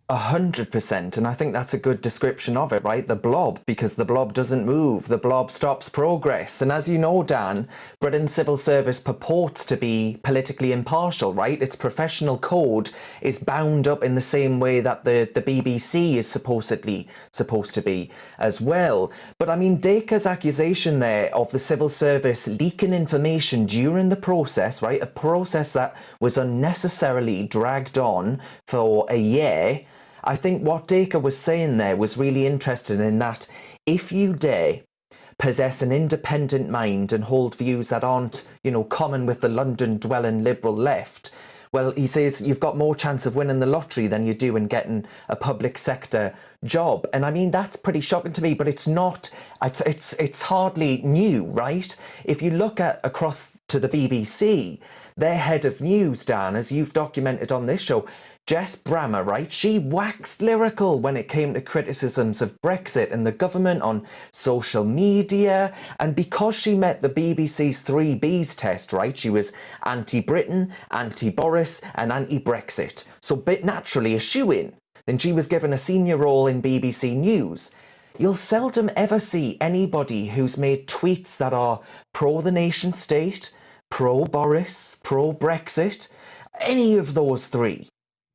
100%, and I think that's a good description of it, right? The blob, because the blob doesn't move, the blob stops progress. And as you know, Dan, Britain's civil service purports to be politically impartial, right? Its professional code is bound up in the same way that the BBC is supposedly supposed to be as well. But I mean, Dacre's accusation there of the civil service leaking information during the process, right? A process that was unnecessarily dragged on for a year. I think what Dacre was saying there was really interesting in that if you dare possess an independent mind and hold views that aren't, common with the London-dwelling Liberal left, well, he says you've got more chance of winning the lottery than you do in getting a public sector job. And I mean, that's pretty shocking to me, but it's not, it's hardly new, right? If you look at across to the BBC, their head of news, Dan, as you've documented on this show, Jess Brammer, right? She waxed lyrical when it came to criticisms of Brexit and the government on social media. And because she met the BBC's 3 Bs test, right? She was anti-Britain, anti-Boris and anti-Brexit. So bit naturally a shoo-in. Then she was given a senior role in BBC News. You'll seldom ever see anybody who's made tweets that are pro the nation state, pro-Boris, pro-Brexit, any of those 3.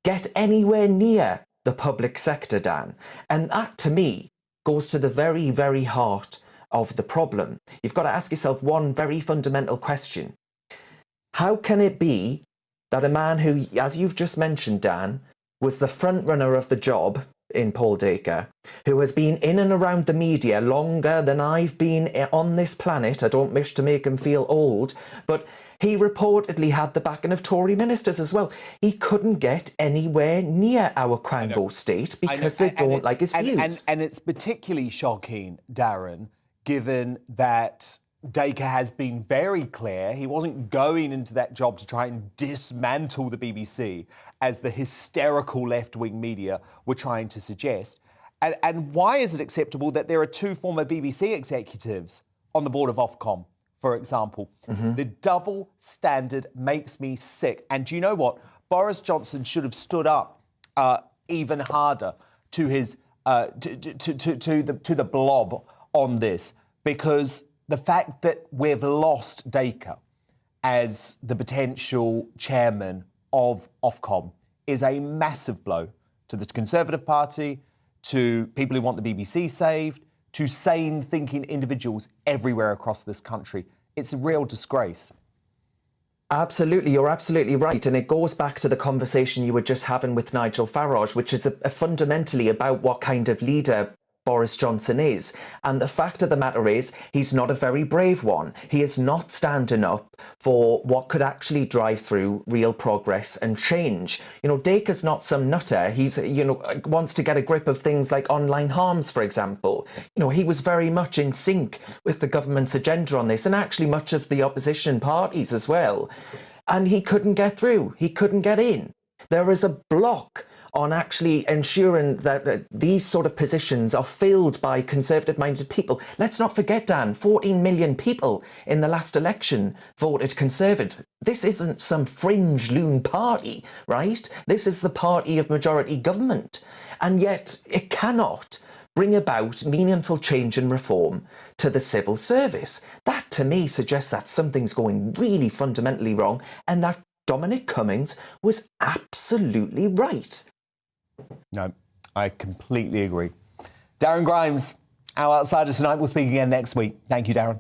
Get anywhere near the public sector, Dan. And that, to me, goes to the very, very heart of the problem. You've got to ask yourself one very fundamental question. How can it be that a man who, as you've just mentioned, Dan, was the front runner of the job in Paul Dacre, who has been in and around the media longer than I've been on this planet, I don't wish to make him feel old, but he reportedly had the backing of Tory ministers as well. He couldn't get anywhere near our Quango state because they don't like his views. And it's particularly shocking, Darren, given that Dacre has been very clear he wasn't going into that job to try and dismantle the BBC, as the hysterical left-wing media were trying to suggest. And why is it acceptable that there are 2 former BBC executives on the board of Ofcom, for example? The double standard makes me sick. And do you know what? Boris Johnson should have stood up even harder to his to the blob on this, because the fact that we've lost Dacre as the potential chairman of Ofcom is a massive blow to the Conservative Party, to people who want the BBC saved, to sane thinking individuals everywhere across this country. It's a real disgrace. Absolutely, you're absolutely right. And it goes back to the conversation you were just having with Nigel Farage, which is fundamentally about what kind of leader Boris Johnson is. And the fact of the matter is, he's not a very brave one. He is not standing up for what could actually drive through real progress and change. You know, Dacre's not some nutter. He's, you know, wants to get a grip of things like online harms, for example. You know, he was very much in sync with the government's agenda on this, and actually much of the opposition parties as well. And he couldn't get through. He couldn't get in. There is a block on actually ensuring that these sort of positions are filled by Conservative-minded people. Let's not forget, Dan, 14 million people in the last election voted Conservative. This isn't some fringe loon party, right? This is the party of majority government. And yet it cannot bring about meaningful change and reform to the civil service. That, to me, suggests that something's going really fundamentally wrong, and that Dominic Cummings was absolutely right. No, I completely agree. Darren Grimes, our Outsider tonight. We'll speak again next week. Thank you, Darren.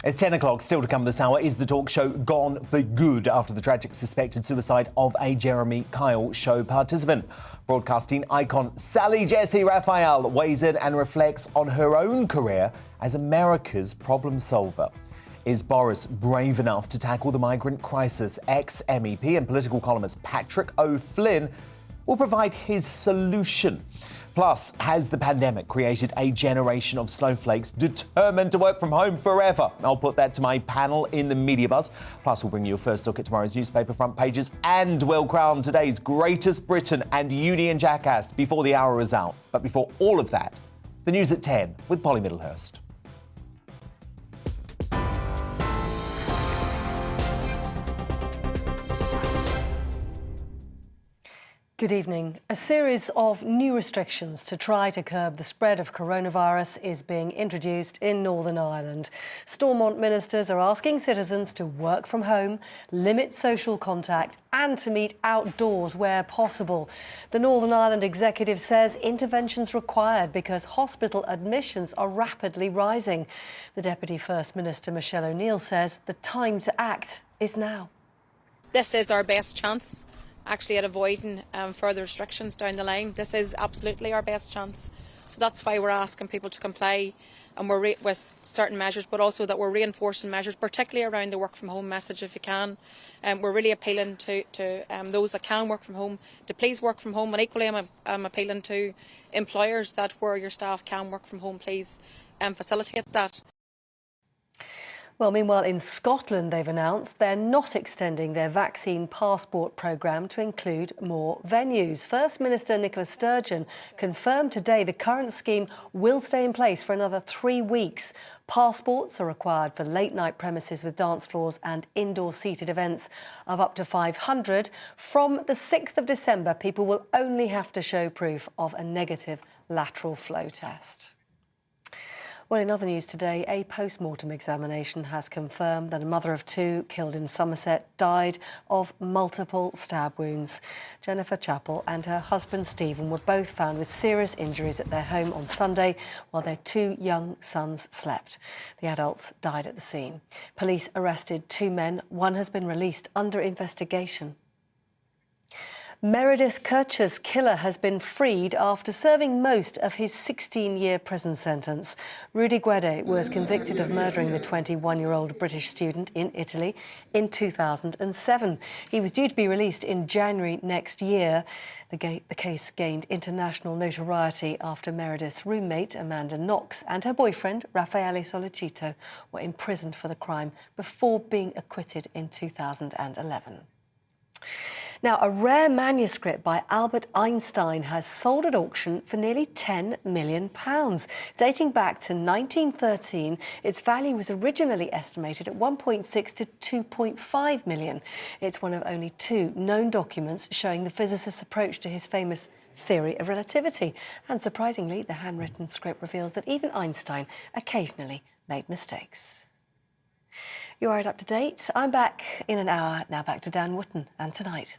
It's 10 o'clock. Still to come this hour, is the talk show gone for good after the tragic suspected suicide of a Jeremy Kyle show participant? Broadcasting icon Sally Jessy Raphael weighs in and reflects on her own career as America's problem solver. Is Boris brave enough to tackle the migrant crisis? Ex-MEP and political columnist Patrick O'Flynn will provide his solution. Plus, has the pandemic created a generation of snowflakes determined to work from home forever? I'll put that to my panel in the Media Buzz. Plus, we'll bring you a first look at tomorrow's newspaper front pages, and we'll crown today's greatest Britain and Union Jackass before the hour is out. But before all of that, the news at 10 with Polly Middlehurst. Good evening. A series of new restrictions to try to curb the spread of coronavirus is being introduced in Northern Ireland. Stormont ministers are asking citizens to work from home, limit social contact and to meet outdoors where possible. The Northern Ireland executive says interventions required because hospital admissions are rapidly rising. The Deputy First Minister Michelle O'Neill says the time to act is now. This is our best chance actually at avoiding further restrictions down the line. This is absolutely our best chance. So that's why we're asking people to comply, and we're with certain measures, but also that we're reinforcing measures, particularly around the work from home message if you can. We're really appealing to those that can work from home to please work from home, and equally I'm appealing to employers that where your staff can work from home, please facilitate that. Well, meanwhile, in Scotland, they've announced they're not extending their vaccine passport programme to include more venues. First Minister Nicola Sturgeon confirmed today the current scheme will stay in place for another 3 weeks. Passports are required for late-night premises with dance floors and indoor seated events of up to 500. From the 6th of December, people will only have to show proof of a negative lateral flow test. Well, in other news today, a post-mortem examination has confirmed that a mother of two killed in Somerset died of multiple stab wounds. Jennifer Chappell and her husband Stephen were both found with serious injuries at their home on Sunday while their two young sons slept. The adults died at the scene. Police arrested two men. One has been released under investigation. Meredith Kercher's killer has been freed after serving most of his 16-year prison sentence. Rudy Guede was convicted of murdering the 21-year-old British student in Italy in 2007. He was due to be released in January next year. The case gained international notoriety after Meredith's roommate, Amanda Knox, and her boyfriend, Raffaele Solicito, were imprisoned for the crime before being acquitted in 2011. Now, a rare manuscript by Albert Einstein has sold at auction for nearly £10 million. Dating back to 1913, its value was originally estimated at 1.6 to 2.5 million. It's one of only 2 known documents showing the physicist's approach to his famous theory of relativity. And surprisingly, the handwritten script reveals that even Einstein occasionally made mistakes. You are up to date. I'm back in an hour. Now back to Dan Wootton and Tonight.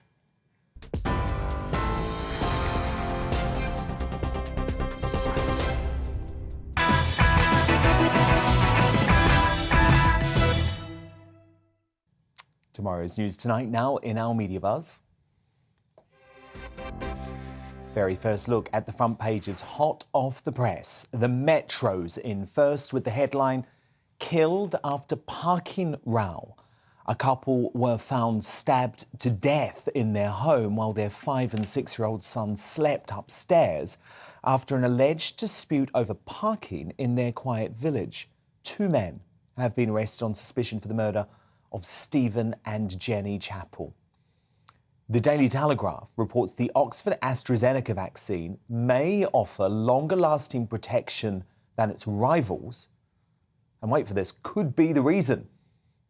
Tomorrow's news tonight now in our Media Buzz. Very first look at the front pages, hot off the press. The Metro's in first with the headline, "Killed after parking row." A couple were found stabbed to death in their home while their 5- and 6-year-old son slept upstairs after an alleged dispute over parking in their quiet village. 2 men have been arrested on suspicion for the murder of Stephen and Jenny Chappell. The Daily Telegraph reports the Oxford AstraZeneca vaccine may offer longer-lasting protection than its rivals. And wait for this, could be the reason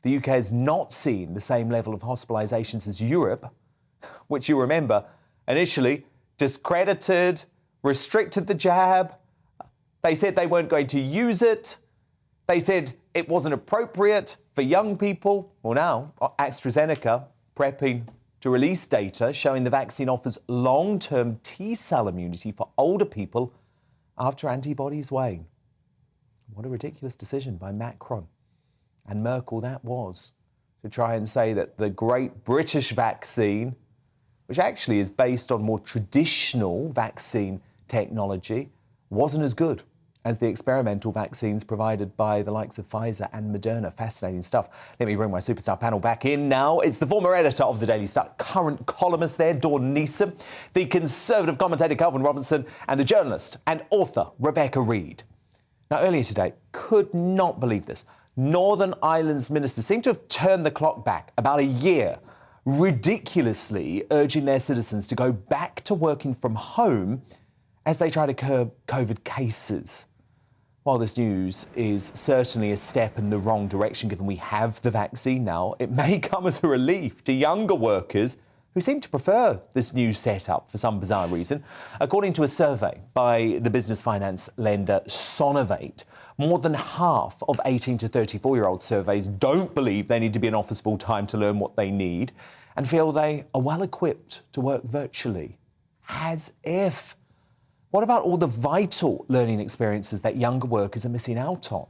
the UK has not seen the same level of hospitalisations as Europe, which you remember initially discredited, restricted the jab. They said they weren't going to use it. They said it wasn't appropriate for young people. Well, now AstraZeneca prepping to release data showing the vaccine offers long-term T-cell immunity for older people after antibodies wane. What a ridiculous decision by Macron and Merkel that was, to try and say that the great British vaccine, which actually is based on more traditional vaccine technology, wasn't as good as the experimental vaccines provided by the likes of Pfizer and Moderna. Fascinating stuff. Let me bring my superstar panel back in now. It's the former editor of the Daily Star, current columnist there, Dawn Neeson, the Conservative commentator, Calvin Robinson, and the journalist and author, Rebecca Reid. Now, earlier today, could not believe this. Northern Ireland's ministers seem to have turned the clock back about a year, ridiculously urging their citizens to go back to working from home as they try to curb COVID cases. While this news is certainly a step in the wrong direction, given we have the vaccine now, it may come as a relief to younger workers who seem to prefer this new setup for some bizarre reason. According to a survey by the business finance lender Sonovate, more than half of 18 to 34-year-old surveys don't believe they need to be in office full time to learn what they need and feel they are well equipped to work virtually. As if. What about all the vital learning experiences that younger workers are missing out on?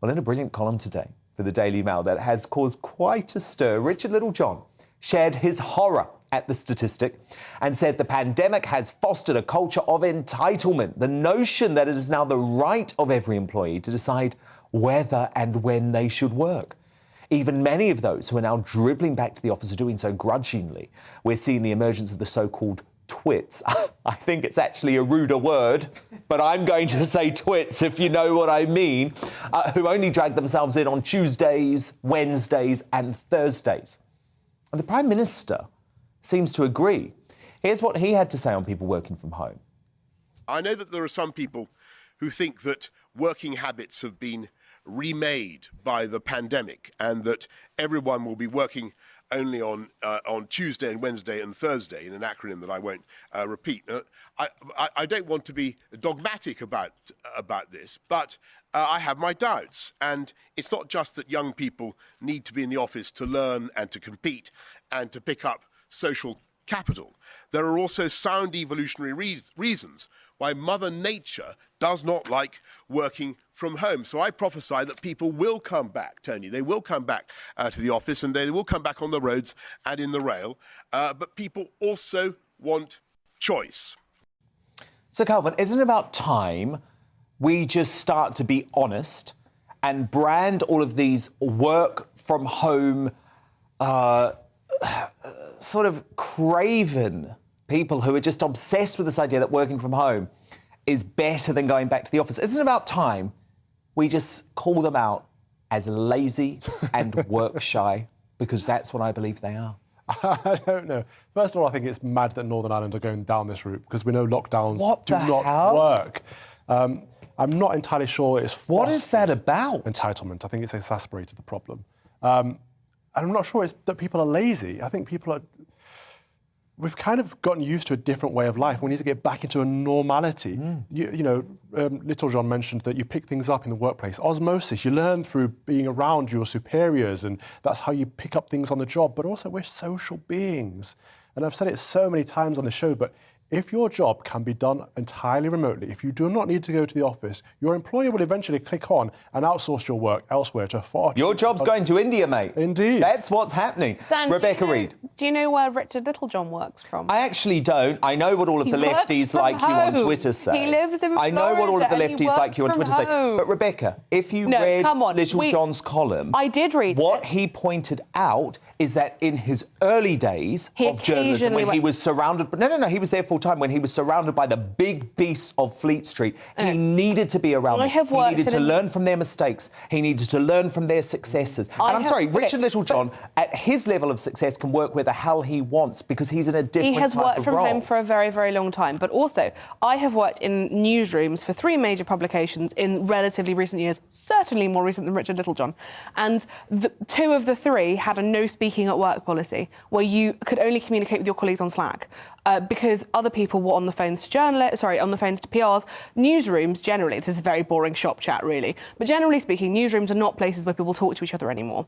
Well, in a brilliant column today for the Daily Mail that has caused quite a stir, Richard Littlejohn shared his horror at the statistic and said the pandemic has fostered a culture of entitlement, the notion that it is now the right of every employee to decide whether and when they should work. Even many of those who are now dribbling back to the office are doing so grudgingly. We're seeing the emergence of the so-called twits. I think it's actually a ruder word, but I'm going to say twits if you know what I mean, who only drag themselves in on Tuesdays, Wednesdays and Thursdays. And the Prime Minister seems to agree. Here's what he had to say on people working from home. I know that there are some people who think that working habits have been remade by the pandemic and that everyone will be working only on Tuesday and Wednesday and Thursday in an acronym that I won't repeat. I don't want to be dogmatic about this, but I have my doubts. And it's not just that young people need to be in the office to learn and to compete and to pick up social capital. There are also sound evolutionary reasons why Mother Nature does not like working from home. So I prophesy that people will come back, Tony. They will come back to the office and they will come back on the roads and in the rail. But people also want choice. So, Calvin, isn't it about time we just start to be honest and brand all of these work from home sort of craven people who are just obsessed with this idea that working from home is better than going back to the office? Isn't it about time we just call them out as lazy and work shy, because that's what I believe they are? I don't know. First of all, I think it's mad that Northern Ireland are going down this route because we know lockdowns do not work. I'm not entirely sure it's What is that about? Entitlement. I think it's exacerbated the problem. And I'm not sure it's that people are lazy. I think people are... We've kind of gotten used to a different way of life. We need to get back into a normality. Little John mentioned that you pick things up in the workplace. Osmosis, you learn through being around your superiors, and that's how you pick up things on the job. But also, we're social beings. And I've said it so many times on the show, but if your job can be done entirely remotely, if you do not need to go to the office, your employer will eventually click on and outsource your work elsewhere to a far... Your job's going to India, mate. Indeed. That's what's happening. Dan, Rebecca Reid. Do you know where Richard Littlejohn works from? I actually don't. I know what all of the lefties like you on Twitter say. He lives in I know what all of the Florida and he lefties like you on works Twitter from say. home. But Rebecca, if you No, read come on. Little John's column... I did read What he pointed out is that in his early days of journalism, when he was surrounded... No, he was there full time. When he was surrounded by the big beasts of Fleet Street, he needed to be around them. He needed to learn from their mistakes. He needed to learn from their successes. And I'm sorry, Richard Littlejohn, at his level of success, can work where the hell he wants because he's in a different He has type worked of from role. home for a very, very long time. But also, I have worked in newsrooms for 3 major publications in relatively recent years, certainly more recent than Richard Littlejohn. And 2 of the 3 had a no speaking at work policy where you could only communicate with your colleagues on Slack. Because other people were on the phones to on the phones to PRs. Newsrooms, generally, this is a very boring shop chat, really, but generally speaking, newsrooms are not places where people talk to each other anymore.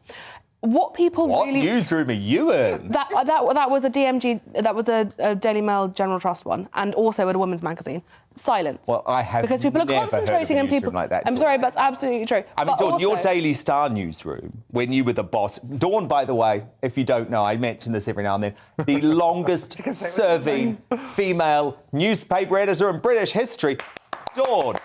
What newsroom are you in? That was a DMG, that was a Daily Mail General Trust one, and also at a women's magazine. Silence. Well, I have because people are never concentrating heard of a and people. newsroom like that, I'm sorry, but that's absolutely true. I mean, But Dawn, your also- Daily Star newsroom, when you were the boss... Dawn, by the way, if you don't know, I mention this every now and then, the longest-serving female newspaper editor in British history. Dawn,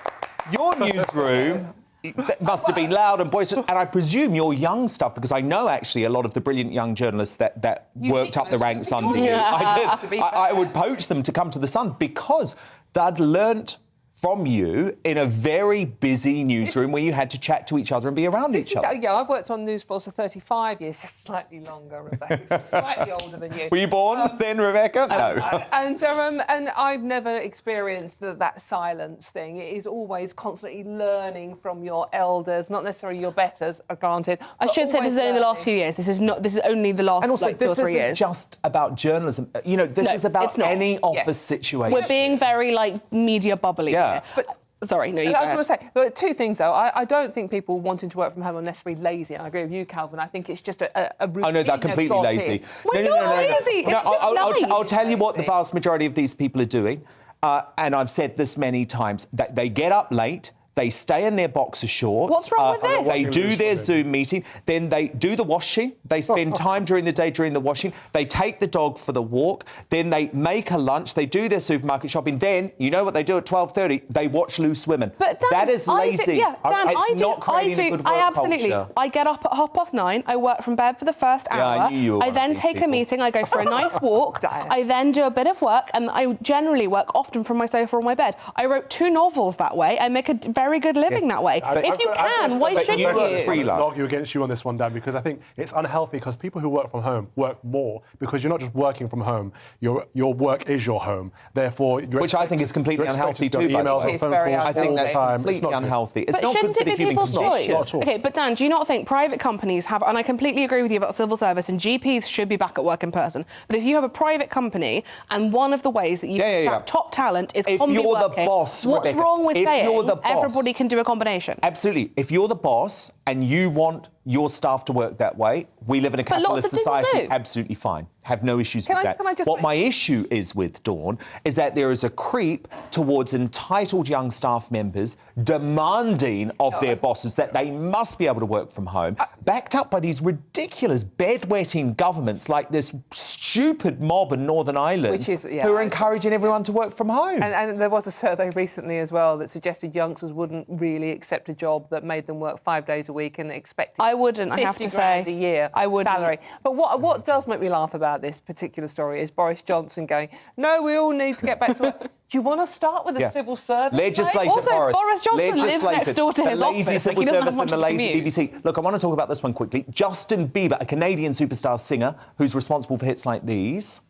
your newsroom... That must have been loud and boisterous, and I presume your young stuff, because I know actually a lot of the brilliant young journalists that worked up the ranks under you. Yeah. I would poach them to come to the Sun because they'd learnt from you in a very busy newsroom where you had to chat to each other and be around each other. Yeah, I've worked on News Force for 35 years, just slightly longer, Rebecca, slightly older than you. Were you born then, Rebecca? No. And I've never experienced that silence thing. It is always constantly learning from your elders, not necessarily your betters, granted. I should say this is only the last few years. This is only the last And also, 2 or this 3 isn't years. just about journalism. You know, this is about any office situation. We're being very, media bubbly here. But, sorry, no, you I go was going to say, there are 2 things, though. I don't think people wanting to work from home are necessarily lazy. I agree with you, Calvin. I think it's just a routine. Oh, no, they're completely lazy. We're not lazy. It's just nice. I'll tell you what the vast majority of these people are doing, and I've said this many times, that they get up late, they stay in their boxer shorts. What's wrong with this? They do their Zoom meeting, then they do the washing. They spend time during the day during the washing. They take the dog for the walk. Then they make a lunch. They do their supermarket shopping. Then, you know what they do at 12:30? They watch Loose Women. But Dan, that is lazy. It's not creating a good work absolutely. culture. I get up at 9:30. I work from bed for the first hour. I knew you were I one then of these take a people. meeting. I go for a nice walk. I then do a bit of work, and I generally work often from my sofa or my bed. I wrote 2 novels that way. I make a very good living that way. If you can, why shouldn't you? I'll argue against you on this one, Dan, because I think it's unhealthy because people who work from home work more because you're not just working from home. Your work is your home. Therefore, which I think is completely unhealthy too. By the way, I think that's completely unhealthy. It's not good for the human condition. Not at all. Okay, but Dan, do you not think private companies have? And I completely agree with you about civil service and GPs should be back at work in person. But if you have a private company and one of the ways that you attract top talent is if combi you're the working, boss, what's Rebecca, wrong with if saying you're the boss, everybody can do a combination? Absolutely. If you're the boss and you want your staff to work that way, we live in a capitalist society. Absolutely fine. Have no issues with that. What my issue is with, Dawn, is that there is a creep towards entitled young staff members demanding of their bosses that they must be able to work from home, backed up by these ridiculous bedwetting governments like this stupid mob in Northern Ireland who are encouraging everyone to work from home. And there was a survey recently as well that suggested youngsters wouldn't really accept a job that made them work 5 days a week and expected I wouldn't, I have to say. a year I wouldn't. salary. But what does make me laugh about this particular story is Boris Johnson going, no, we all need to get back to work. Do you want to start with a civil service? Legislator Also, Boris Johnson lives next door to his the lazy office. civil Like, he doesn't service have and the much of a lazy commute. BBC. Look, I want to talk about this one quickly. Justin Bieber, a Canadian superstar singer who's responsible for hits like these.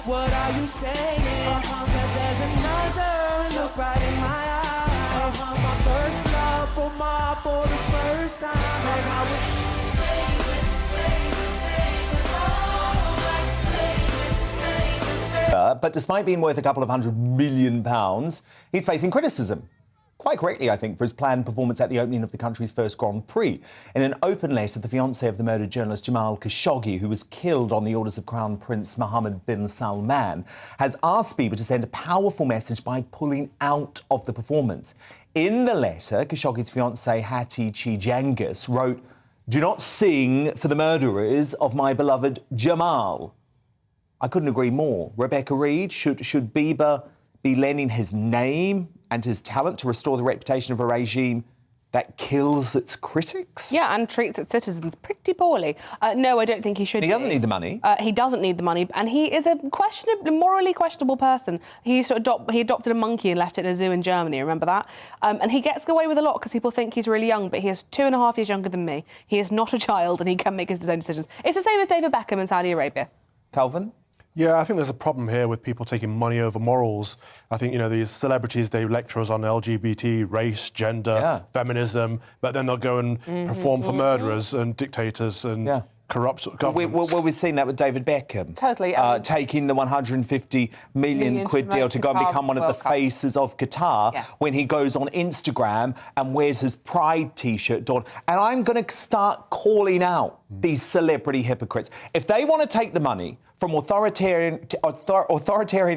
What are you saying? That there's another look right in my eyes. My first love for the first time. And I was But despite being worth a couple of £100 million, he's facing criticism. Quite correctly, I think, for his planned performance at the opening of the country's first Grand Prix. In an open letter, the fiancé of the murdered journalist Jamal Khashoggi, who was killed on the orders of Crown Prince Mohammed bin Salman, has asked Bieber to send a powerful message by pulling out of the performance. In the letter, Khashoggi's fiancée Hati Chijangis wrote, "Do not sing for the murderers of my beloved Jamal." I couldn't agree more. Rebecca Reid, should Bieber be lending his name and his talent to restore the reputation of a regime that kills its critics? Yeah, and treats its citizens pretty poorly. No, I don't think he should. He doesn't need the money. He doesn't need the money, and he is a morally questionable person. He adopted a monkey and left it in a zoo in Germany. Remember that? And he gets away with a lot because people think he's really young, but he is 2.5 years younger than me. He is not a child, and he can make his own decisions. It's the same as David Beckham in Saudi Arabia. Calvin? Yeah, I think there's a problem here with people taking money over morals. I think, these celebrities, they lecture us on LGBT, race, gender, feminism, but then they'll go and perform for murderers and dictators and corrupt governments. We've seen that with David Beckham. Totally. Taking the 150 million quid deal to go and become one of the faces of Qatar when he goes on Instagram and wears his Pride T-shirt. And I'm going to start calling out these celebrity hypocrites. If they want to take the money from authoritarian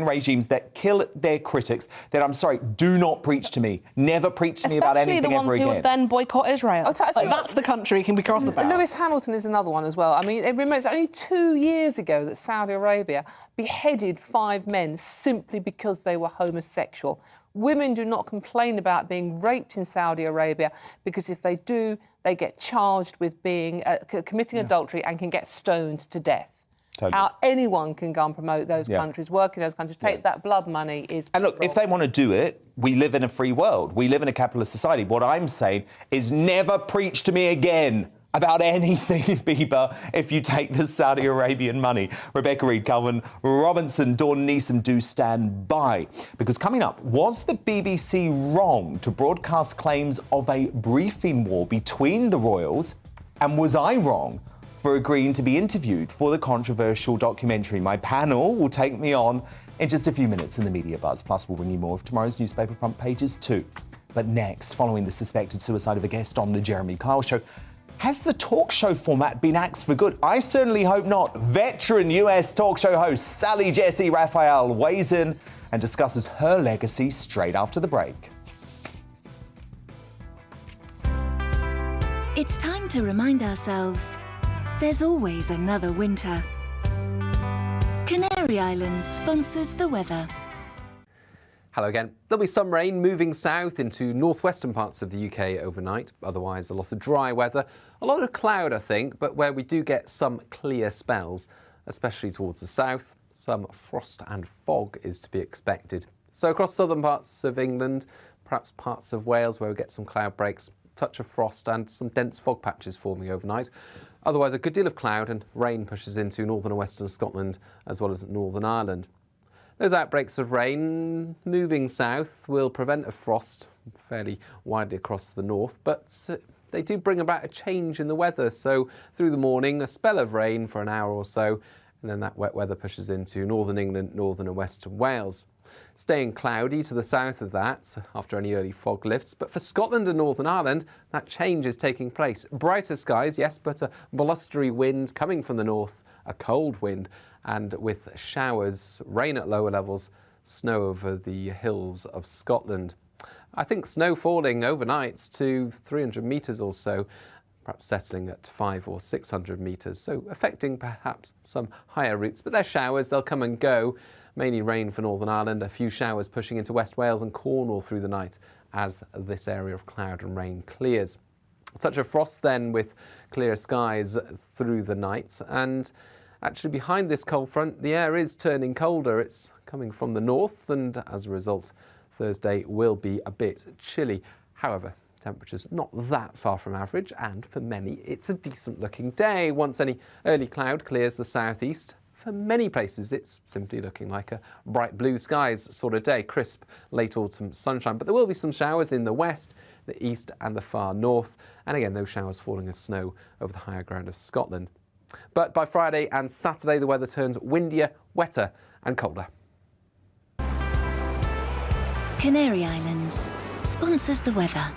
regimes that kill their critics, then I'm sorry, do not preach to me. Never preach to me about anything ever again. Especially the ones who would then boycott Israel. That's the country he can be cross about. Lewis Hamilton is another one as well. I mean, it's only 2 years ago that Saudi Arabia beheaded 5 men simply because they were homosexual. Women do not complain about being raped in Saudi Arabia because if they do, they get charged with being committing adultery and can get stoned to death. Totally. How anyone can go and promote those countries, work in those countries, take that blood money is... And look, if they want to do it, we live in a free world. We live in a capitalist society. What I'm saying is never preach to me again about anything, Bieber, if you take the Saudi Arabian money. Rebecca Reid, Calvin Robinson, Dawn Neeson, do stand by. Because coming up, was the BBC wrong to broadcast claims of a briefing war between the royals? And was I wrong for agreeing to be interviewed for the controversial documentary? My panel will take me on in just a few minutes in the Media Buzz. Plus, we'll bring you more of tomorrow's newspaper front pages too. But next, following the suspected suicide of a guest on the Jeremy Kyle Show, has the talk show format been axed for good? I certainly hope not. Veteran US talk show host Sally Jessy Raphael weighs in and discusses her legacy straight after the break. It's time to remind ourselves there's always another winter. Canary Islands sponsors the weather. Hello again. There'll be some rain moving south into northwestern parts of the UK overnight. Otherwise, a lot of dry weather. A lot of cloud, I think, but where we do get some clear spells, especially towards the south, some frost and fog is to be expected. So across southern parts of England, perhaps parts of Wales where we get some cloud breaks, touch of frost and some dense fog patches forming overnight. Otherwise, a good deal of cloud and rain pushes into northern and western Scotland as well as Northern Ireland. Those outbreaks of rain moving south will prevent a frost fairly widely across the north, but they do bring about a change in the weather. So through the morning, a spell of rain for an hour or so, and then that wet weather pushes into northern England, northern and western Wales. Staying cloudy to the south of that after any early fog lifts. But for Scotland and Northern Ireland, that change is taking place. Brighter skies, yes, but a blustery wind coming from the north, a cold wind, and with showers, rain at lower levels, snow over the hills of Scotland. I think snow falling overnight to 300 metres or so, perhaps settling at 500 or 600 metres, so affecting perhaps some higher routes. But they're showers, they'll come and go. Mainly rain for Northern Ireland, a few showers pushing into West Wales and Cornwall through the night as this area of cloud and rain clears. A touch of frost then with clear skies through the night, and Actually, behind this cold front, the air is turning colder. It's coming from the north, and as a result, Thursday will be a bit chilly. However, temperatures not that far from average, and for many, it's a decent looking day. Once any early cloud clears the southeast, for many places, it's simply looking like a bright blue skies sort of day, crisp late autumn sunshine. But there will be some showers in the west, the east and the far north. And again, those showers falling as snow over the higher ground of Scotland. But by Friday and Saturday, the weather turns windier, wetter and colder. Canary Islands sponsors the weather.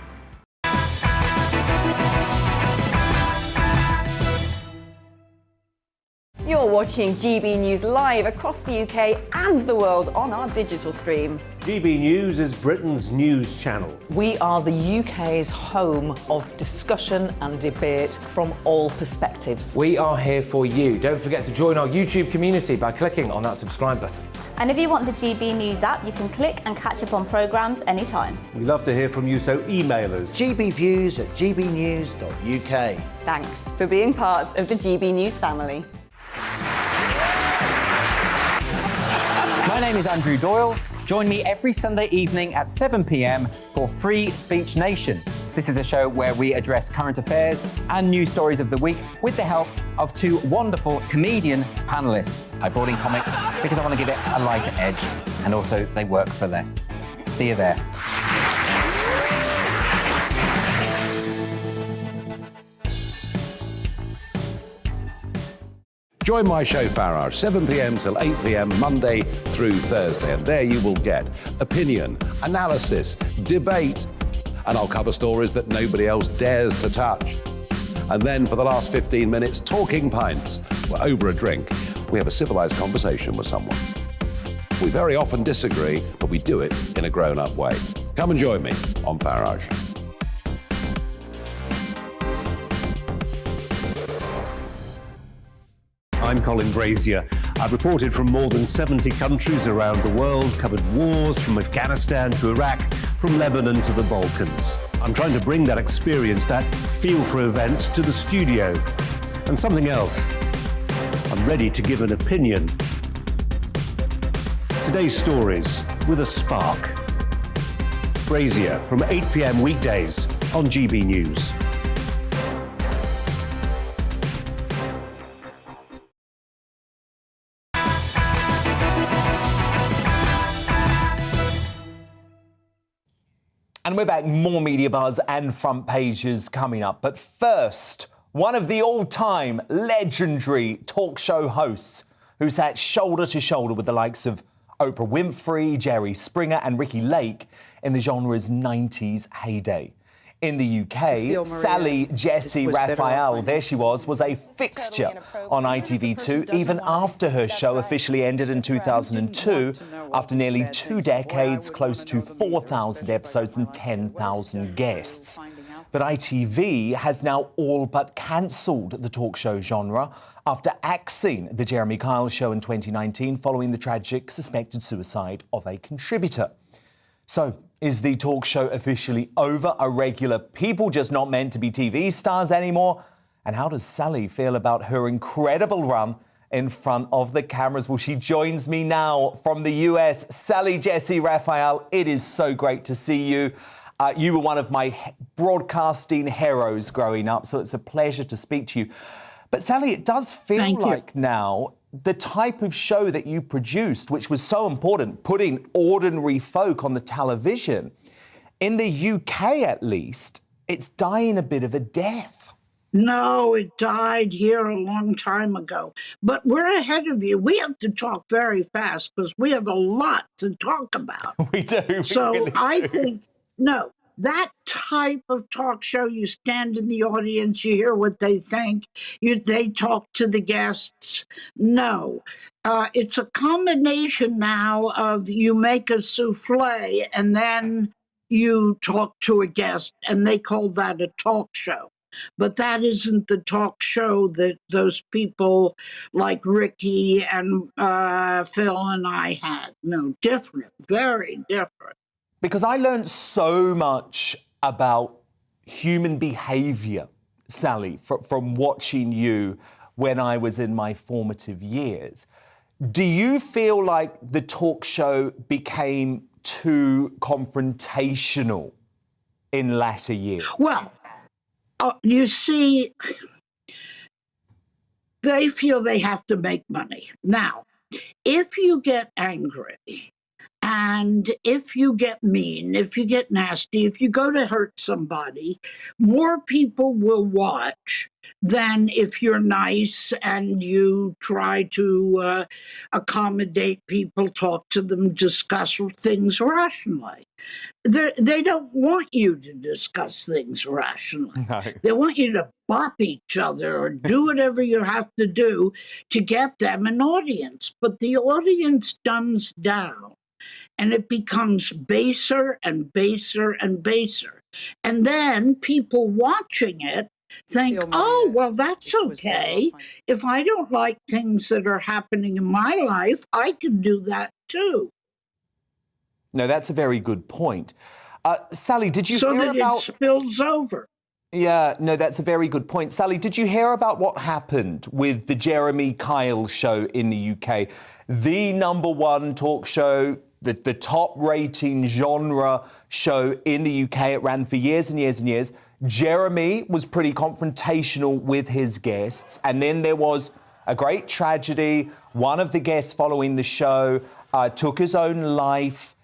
You're watching GB News live across the UK and the world on our digital stream. GB News is Britain's news channel. We are the UK's home of discussion and debate from all perspectives. We are here for you. Don't forget to join our YouTube community by clicking on that subscribe button. And if you want the GB News app, you can click and catch up on programmes anytime. We love to hear from you, so email us. gbviews@gbnews.uk. Thanks for being part of the GB News family. My name is Andrew Doyle. Join me every Sunday evening at 7 p.m. for Free Speech Nation. This is a show where we address current affairs and news stories of the week with the help of two wonderful comedian panellists. I brought in comics because I want to give it a lighter edge, and also they work for less. See you there. Join my show Farage, 7 p.m. till 8 p.m. Monday through Thursday. And there you will get opinion, analysis, debate, and I'll cover stories that nobody else dares to touch. And then for the last 15 minutes, talking pints. We're over a drink. We have a civilised conversation with someone. We very often disagree, but we do it in a grown-up way. Come and join me on Farage. I'm Colin Brazier. I've reported from more than 70 countries around the world, covered wars from Afghanistan to Iraq, from Lebanon to the Balkans. I'm trying to bring that experience, that feel for events, to the studio. And something else, I'm ready to give an opinion. Today's stories with a spark. Brazier from 8 p.m. weekdays on GB News. And we're back, more media buzz and front pages coming up. But first, one of the all-time legendary talk show hosts who sat shoulder to shoulder with the likes of Oprah Winfrey, Jerry Springer and Ricky Lake in the genre's 90s heyday. In the UK, Sally Jessy Raphael, there she was a fixture on ITV2 even after her show officially ended in 2002, after nearly 2 decades, close to 4,000 episodes and 10,000 guests. But ITV has now all but cancelled the talk show genre after axing the Jeremy Kyle show in 2019 following the tragic suspected suicide of a contributor. So, is the talk show officially over? Are regular people just not meant to be TV stars anymore? And how does Sally feel about her incredible run in front of the cameras? Well, she joins me now from the US. Sally Jessy Raphael, it is so great to see you. You were one of my broadcasting heroes growing up, so it's a pleasure to speak to you. But Sally, it does feel like now the type of show that you produced, which was so important, putting ordinary folk on the television, in the UK at least, it's dying a bit of a death. No, it died here a long time ago. But we're ahead of you. We have to talk very fast because we have a lot to talk about. We do. So really I do. think, no, that type of talk show, you stand in the audience, you hear what they think, they talk to the guests. No, it's a combination now of you make a souffle and then you talk to a guest, and they call that a talk show. But that isn't the talk show that those people like Ricky and Phil and I had. No, different, very different. Because I learned so much about human behaviour, Sally, from watching you when I was in my formative years. Do you feel like the talk show became too confrontational in latter years? Well, you see, they feel they have to make money. Now, if you get angry and if you get mean, if you get nasty, if you go to hurt somebody, more people will watch than if you're nice and you try to accommodate people, talk to them, discuss things rationally. They don't want you to discuss things rationally. No. They want you to bop each other or do whatever you have to do to get them an audience. But the audience dumbs down and it becomes baser and baser and baser. And then people watching it think, oh, well, that's okay. If I don't like things that are happening in my life, I can do that too. No, that's a very good point. Sally, did you so hear that about... it spills over. Yeah, no, that's a very good point. Sally, did you hear about what happened with the Jeremy Kyle show in the UK? The #1 talk show, the top rating genre show in the UK. It ran for years and years and years. Jeremy was pretty confrontational with his guests. And then there was a great tragedy. One of the guests following the show took his own life.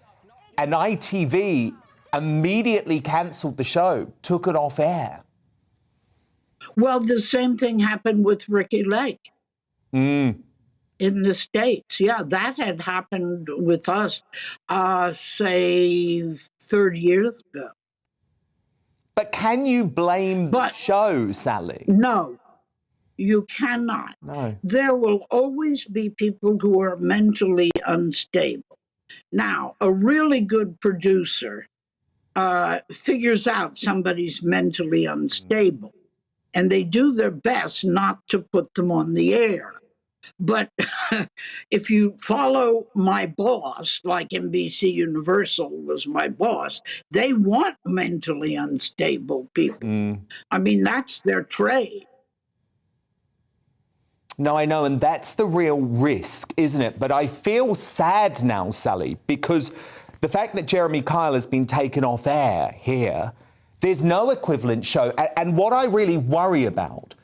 And ITV immediately cancelled the show, took it off air. Well, the same thing happened with Ricky Lake in the States. Yeah, that had happened with us, say, 30 years ago. But can you blame the show, Sally? No, you cannot. No. There will always be people who are mentally unstable. Now, a really good producer figures out somebody's mentally unstable, and they do their best not to put them on the air. But if you follow my boss, like NBC Universal was my boss, they want mentally unstable people. I mean, that's their trade. No, I know, and that's the real risk, isn't it? But I feel sad now, Sally, because the fact that Jeremy Kyle has been taken off air here, there's no equivalent show. And what I really worry about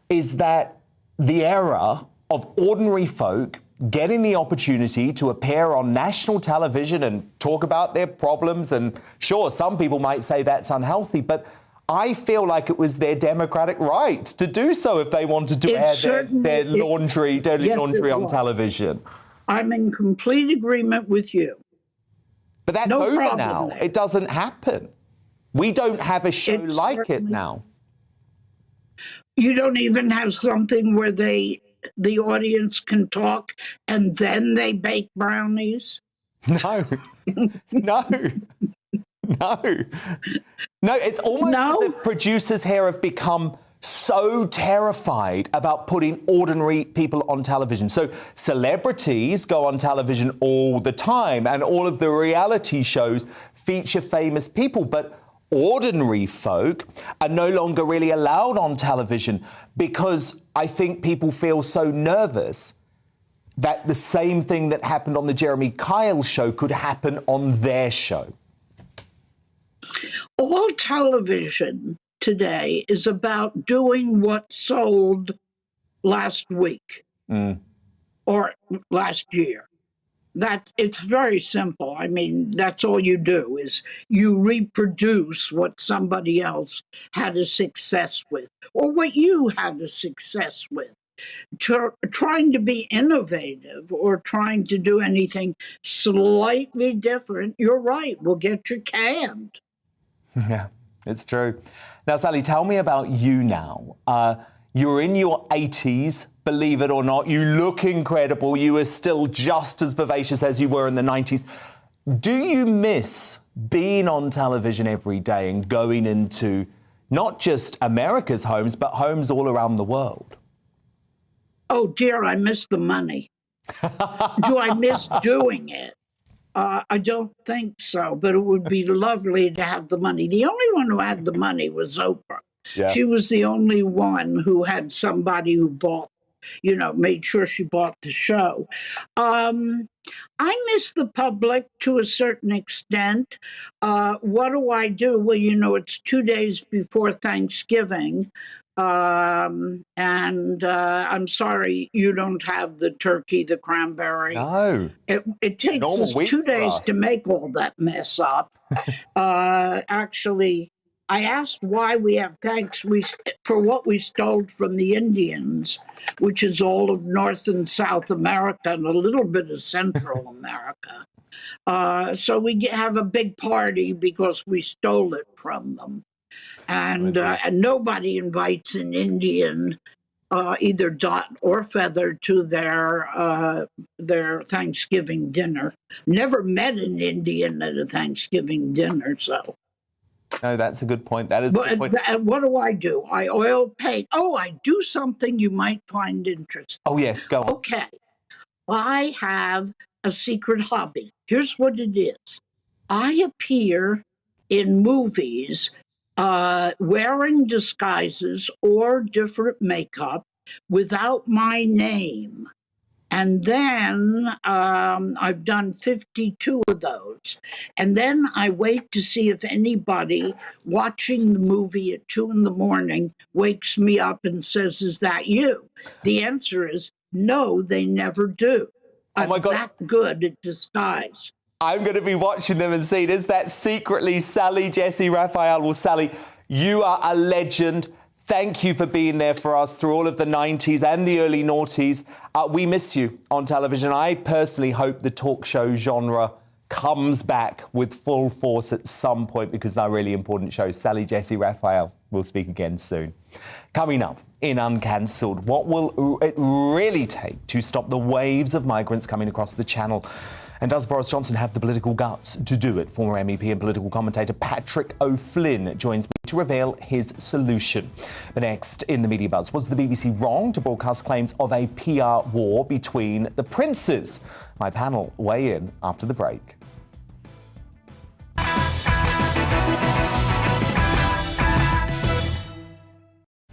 is that the era of ordinary folk getting the opportunity to appear on national television and talk about their problems, and sure, some people might say that's unhealthy, but I feel like it was their democratic right to do so if they wanted to air their dirty laundry on television. I'm in complete agreement with you. But that's over now. It doesn't happen. We don't have a show like it now. You don't even have something where the audience can talk and then they bake brownies? No. No. No, it's almost as if producers here have become so terrified about putting ordinary people on television. So celebrities go on television all the time, and all of the reality shows feature famous people, but ordinary folk are no longer really allowed on television because I think people feel so nervous that the same thing that happened on the Jeremy Kyle show could happen on their show. All television today is about doing what sold last week or last year. It's very simple. I mean, that's all you do is you reproduce what somebody else had a success with or what you had a success with. Trying to be innovative or trying to do anything slightly different, you're right, will get you canned. Yeah, it's true. Now, Sally, tell me about you now. You're in your 80s, believe it or not. You look incredible. You are still just as vivacious as you were in the 90s. Do you miss being on television every day and going into not just America's homes, but homes all around the world? Oh, dear, I miss the money. Do I miss doing it? I don't think so, but it would be lovely to have the money. The only one who had the money was Oprah. Yeah. She was the only one who had somebody who bought, made sure she bought the show. I miss the public to a certain extent. What do I do? Well, it's 2 days before Thanksgiving. And I'm sorry you don't have the turkey, the cranberry. No. It takes Normal us week 2 for days us. to make all that mess up. Actually, I asked why we have thanks for what we stole from the Indians, which is all of North and South America and a little bit of Central America. So we have a big party because we stole it from them. And nobody invites an Indian, either dot or feather, to their Thanksgiving dinner. Never met an Indian at a Thanksgiving dinner, so. No, that's a good point. That is a good point. What do? I oil paint. Oh, I do something you might find interesting. Oh, yes, go on. Okay. I have a secret hobby. Here's what it is. I appear in movies wearing disguises or different makeup without my name. And then I've done 52 of those. And then I wait to see if anybody watching the movie at 2 a.m. wakes me up and says, "Is that you?" The answer is no, they never do. I'm that good at disguise. I'm going to be watching them and seeing, is that secretly Sally, Jessy Raphael? Well, Sally, you are a legend. Thank you for being there for us through all of the 90s and the early noughties. We miss you on television. I personally hope the talk show genre comes back with full force at some point because they're really important shows. Sally, Jessy Raphael, we'll speak again soon. Coming up in Uncancelled, what will it really take to stop the waves of migrants coming across the channel? And does Boris Johnson have the political guts to do it? Former MEP and political commentator Patrick O'Flynn joins me to reveal his solution. But next, in the media buzz, was the BBC wrong to broadcast claims of a PR war between the princes? My panel weigh in after the break.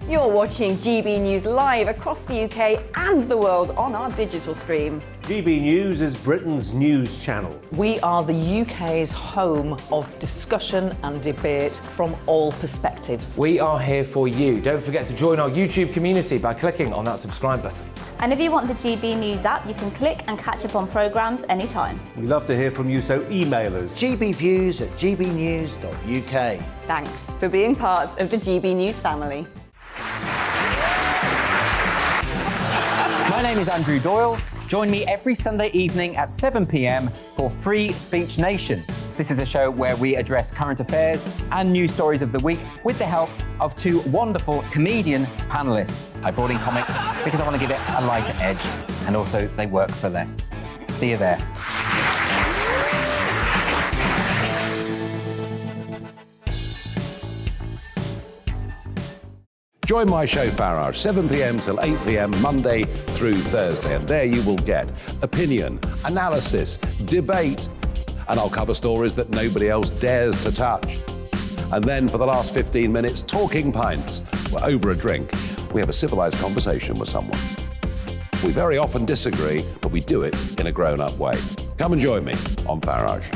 You're watching GB News live across the UK and the world on our digital stream. GB News is Britain's news channel. We are the UK's home of discussion and debate from all perspectives. We are here for you. Don't forget to join our YouTube community by clicking on that subscribe button. And if you want the GB News app, you can click and catch up on programmes anytime. We love to hear from you, so email us. gbviews@gbnews.uk. Thanks for being part of the GB News family. My name is Andrew Doyle. Join me every Sunday evening at 7 p.m. for Free Speech Nation. This is a show where we address current affairs and news stories of the week with the help of 2 wonderful comedian panellists. I brought in comics because I want to give it a lighter edge, and also they work for less. See you there. Join my show Farage, 7 p.m. till 8 p.m. Monday through Thursday. And there you will get opinion, analysis, debate, and I'll cover stories that nobody else dares to touch. And then for the last 15 minutes, talking pints. We're over a drink. We have a civilized conversation with someone. We very often disagree, but we do it in a grown-up way. Come and join me on Farage.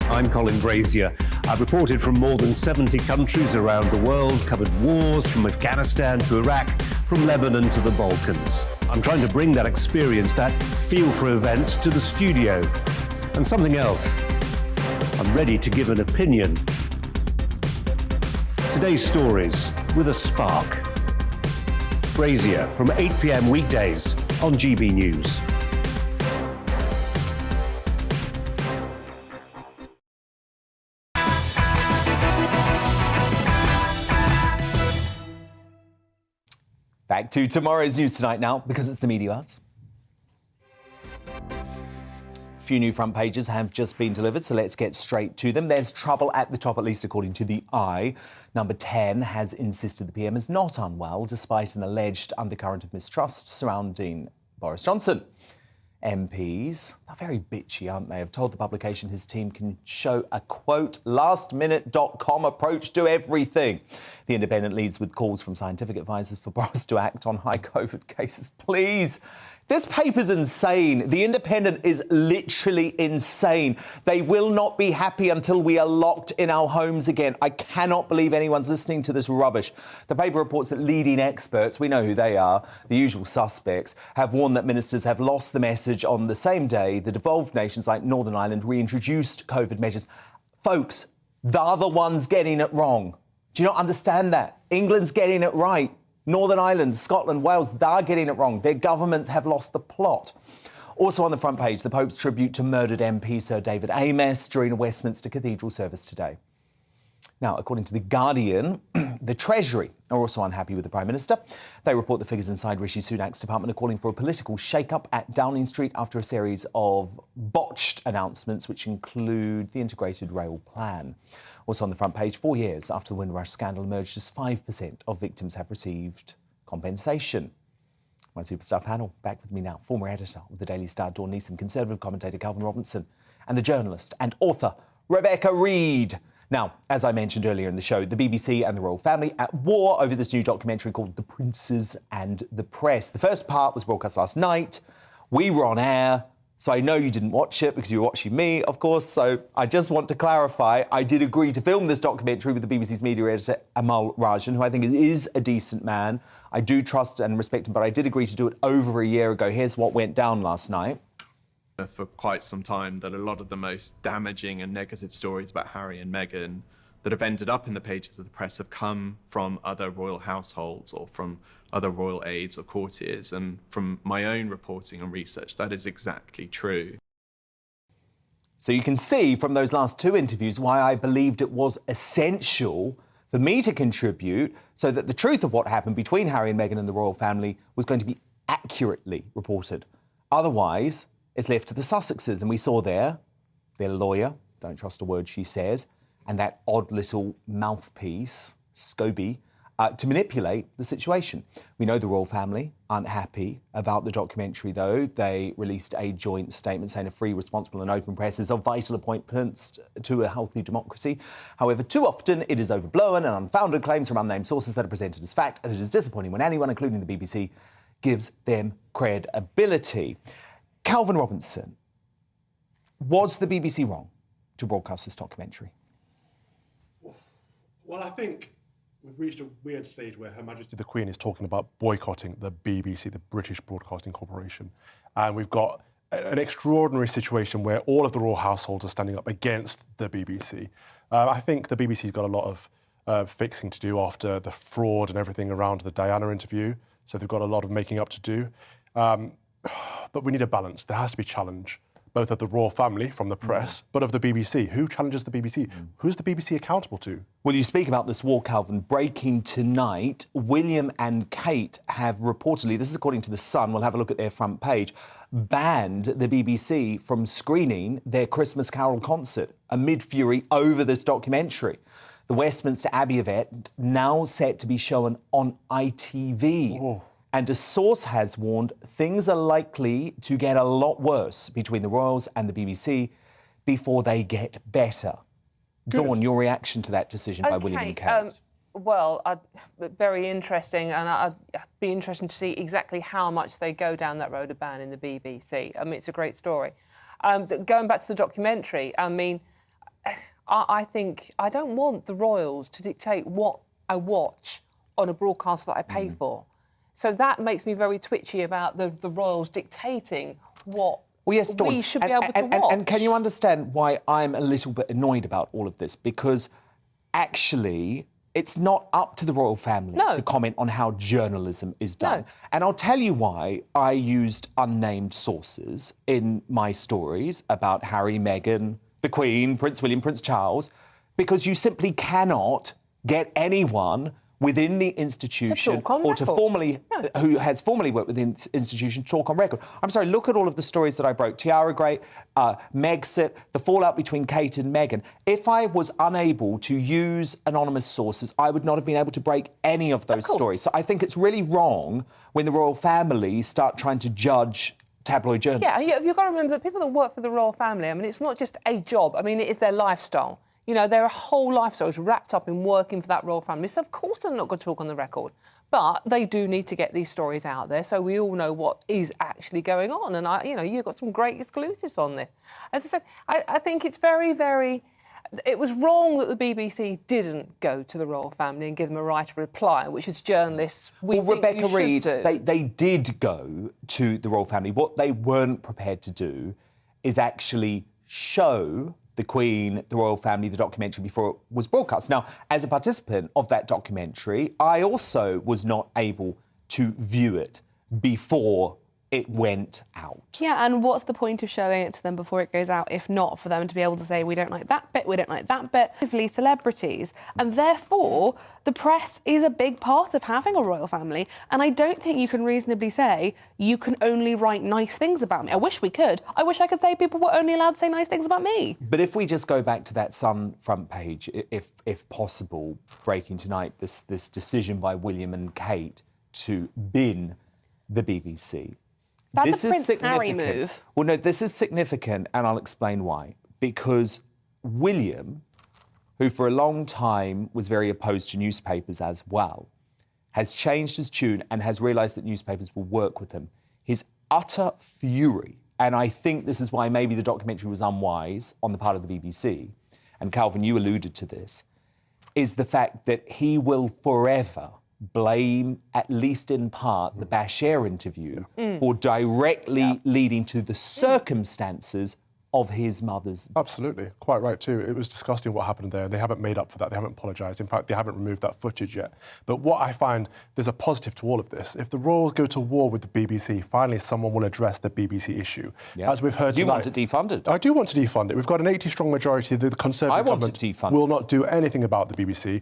I'm Colin Brazier. I've reported from more than 70 countries around the world, covered wars from Afghanistan to Iraq, from Lebanon to the Balkans. I'm trying to bring that experience, that feel for events, to the studio. And something else. I'm ready to give an opinion. Today's stories with a spark. Brazier from 8 p.m. weekdays on GB News. Back to tomorrow's News Tonight now, because it's the media buzz. A few new front pages have just been delivered, so let's get straight to them. There's trouble at the top, at least according to the Eye. Number 10 has insisted the PM is not unwell, despite an alleged undercurrent of mistrust surrounding Boris Johnson. MPs, they're very bitchy, aren't they, have told the publication his team can show a, quote, lastminute.com approach to everything. The Independent leads with calls from scientific advisors for Boris to act on high COVID cases. Please. This paper's insane. The Independent is literally insane. They will not be happy until we are locked in our homes again. I cannot believe anyone's listening to this rubbish. The paper reports that leading experts, we know who they are, the usual suspects, have warned that ministers have lost the message on the same day the devolved nations like Northern Ireland reintroduced COVID measures. Folks, they're the ones getting it wrong. Do you not understand that? England's getting it right. Northern Ireland, Scotland, Wales, they're getting it wrong. Their governments have lost the plot. Also on the front page, the Pope's tribute to murdered MP Sir David Amess during a Westminster Cathedral service today. Now, according to The Guardian, the Treasury are also unhappy with the Prime Minister. They report the figures inside Rishi Sunak's department are calling for a political shake-up at Downing Street after a series of botched announcements, which include the integrated rail plan. Also on the front page, 4 years after the Windrush scandal emerged, just 5% of victims have received compensation. My superstar panel, back with me now, former editor of the Daily Star, Dawn Neeson, Conservative commentator Calvin Robinson, and the journalist and author Rebecca Reid. Now, as I mentioned earlier in the show, the BBC and the royal family at war over this new documentary called The Princes and the Press. The first part was broadcast last night. We were on air, so I know you didn't watch it because you were watching me, of course. So I just want to clarify, I did agree to film this documentary with the BBC's media editor, Amal Rajan, who I think is a decent man. I do trust and respect him, but I did agree to do it over a year ago. Here's what went down last night. For quite some time that a lot of the most damaging and negative stories about Harry and Meghan that have ended up in the pages of the press have come from other royal households or from other royal aides or courtiers. And from my own reporting and research, that is exactly true. So you can see from those last two interviews why I believed it was essential for me to contribute so that the truth of what happened between Harry and Meghan and the royal family was going to be accurately reported. Otherwise, it's left to the Sussexes, and we saw their lawyer, don't trust a word she says, and that odd little mouthpiece, Scobie, to manipulate the situation. We know the royal family aren't happy about the documentary, though. They released a joint statement saying a free, responsible and open press is of vital importance to a healthy democracy. However, too often it is overblown and unfounded claims from unnamed sources that are presented as fact, and it is disappointing when anyone, including the BBC, gives them credibility. Calvin Robinson, was the BBC wrong to broadcast this documentary? Well, I think we've reached a weird stage where Her Majesty the Queen is talking about boycotting the BBC, the British Broadcasting Corporation. And we've got an extraordinary situation where all of the royal households are standing up against the BBC. I think the BBC's got a lot of fixing to do after the fraud and everything around the Diana interview. So they've got a lot of making up to do. But we need a balance. There has to be challenge, both of the royal family from the press, but of the BBC. Who challenges the BBC? Who's the BBC accountable to? Well, you speak about this war, Calvin. Breaking tonight, William and Kate have reportedly, this is according to The Sun, we'll have a look at their front page, banned the BBC from screening their Christmas Carol concert amid fury over this documentary. The Westminster Abbey event now set to be shown on ITV. Oh. And a source has warned things are likely to get a lot worse between the royals and the BBC before they get better. Good. Dawn, your reaction to that decision by William and Kate? Very interesting, and I'd be interested to see exactly how much they go down that road of banning the BBC. I mean, it's a great story. Going back to the documentary, I mean, I think I don't want the royals to dictate what I watch on a broadcast that I pay for. So that makes me very twitchy about the royals dictating what we should be able to watch. And can you understand why I'm a little bit annoyed about all of this? Because actually, it's not up to the royal family to comment on how journalism is done. No. And I'll tell you why I used unnamed sources in my stories about Harry, Meghan, the Queen, Prince William, Prince Charles, because you simply cannot get anyone within the institution or to formally, who has formally worked within the institution, talk on record. I'm sorry, look at all of the stories that I broke. Tiara Gray, Megxit, the fallout between Kate and Meghan. If I was unable to use anonymous sources, I would not have been able to break any of those stories. So I think it's really wrong when the royal family start trying to judge tabloid journalists. Yeah, you've got to remember that people that work for the royal family, I mean, it's not just a job. I mean, it is their lifestyle. You know, their whole lifestyle is wrapped up in working for that royal family. So, of course, they're not going to talk on the record. But they do need to get these stories out there so we all know what is actually going on. And, you've got some great exclusives on this. As I said, I think it's very, very... It was wrong that the BBC didn't go to the royal family and give them a right of reply, which as journalists Rebecca Reid, they did go to the royal family. What they weren't prepared to do is actually show the Queen, the royal family, the documentary before it was broadcast. Now, as a participant of that documentary, I also was not able to view it before it went out. Yeah, and what's the point of showing it to them before it goes out if not for them to be able to say, we don't like that bit, we don't like that bit, celebrities. And therefore, the press is a big part of having a royal family. And I don't think you can reasonably say you can only write nice things about me. I wish we could. I wish I could say people were only allowed to say nice things about me. But if we just go back to that Sun front page, if possible, breaking tonight, this decision by William and Kate to bin the BBC. That's a Prince Harry move. Well, no, this is significant, and I'll explain why. Because William, who for a long time was very opposed to newspapers as well, has changed his tune and has realised that newspapers will work with him. His utter fury, and I think this is why maybe the documentary was unwise on the part of the BBC, and Calvin, you alluded to this, is the fact that he will forever blame, at least in part, the Bashir interview for directly leading to the circumstances of his mother's... Absolutely, quite right too. It was disgusting what happened there. They haven't made up for that. They haven't apologised. In fact, they haven't removed that footage yet. But what I find, there's a positive to all of this. If the royals go to war with the BBC, finally someone will address the BBC issue. Yeah. As we've heard Do you tonight, want it defunded? I do want to defund it. We've got an 80-strong majority. The Conservative government will not do anything about the BBC.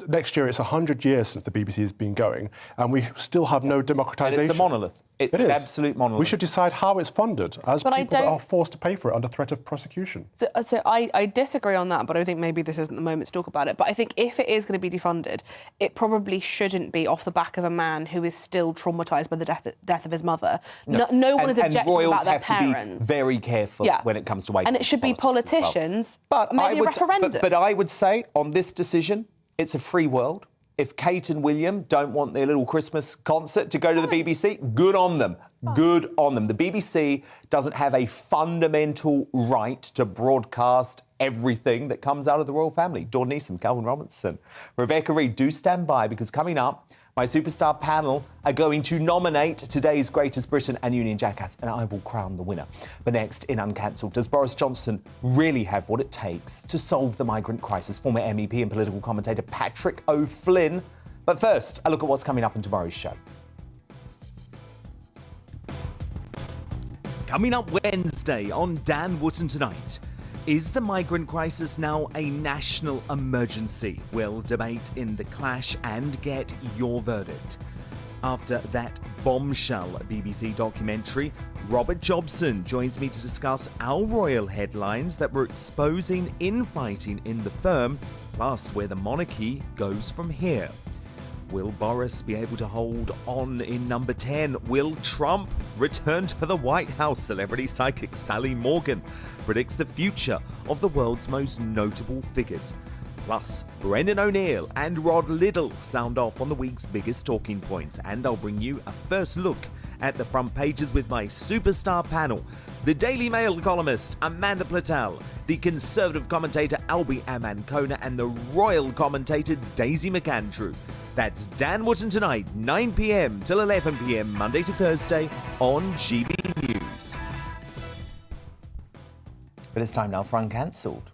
Next year, it's 100 years since the BBC has been going, and we still have no democratisation. And it's a monolith. It's an absolute monolith. We should decide how it's funded, as people that are forced to pay for it under threat of prosecution. So I disagree on that, but I think maybe this isn't the moment to talk about it. But I think if it is going to be defunded, it probably shouldn't be off the back of a man who is still traumatised by the death of his mother. No one is objecting about their parents. And royals have to be very careful when it comes to weight. And it should be politicians, but maybe a referendum. But I would say, on this decision, it's a free world. If Kate and William don't want their little Christmas concert to go to the BBC, good on them. Good on them. The BBC doesn't have a fundamental right to broadcast everything that comes out of the royal family. Dawn Neeson, Calvin Robinson, Rebecca Reid, do stand by, because coming up, my superstar panel are going to nominate today's Greatest Britain and Union Jackass, and I will crown the winner. But next, in Uncancelled, does Boris Johnson really have what it takes to solve the migrant crisis? Former MEP and political commentator Patrick O'Flynn. But first, a look at what's coming up in tomorrow's show. Coming up Wednesday on Dan Wootton Tonight. Is the migrant crisis now a national emergency? We'll debate in The Clash and get your verdict. After that bombshell BBC documentary, Robert Jobson joins me to discuss our royal headlines that were exposing infighting in the firm, plus where the monarchy goes from here. Will Boris be able to hold on in number 10? Will Trump return to the White House? Celebrity psychic Sally Morgan predicts the future of the world's most notable figures. Plus, Brendan O'Neill and Rod Liddle sound off on the week's biggest talking points. And I'll bring you a first look at the front pages with my superstar panel. The Daily Mail columnist Amanda Platel, the Conservative commentator Albie Amankona, and the Royal commentator Daisy McAndrew. That's Dan Wootton Tonight, 9 p.m. till 11 p.m. Monday to Thursday on GB News. But it's time now for Uncancelled.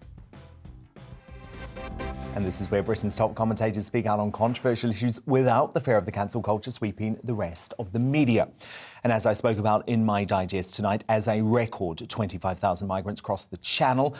And this is where Britain's top commentators speak out on controversial issues without the fear of the cancel culture sweeping the rest of the media. And as I spoke about in my digest tonight, as a record 25,000 migrants crossed the Channel,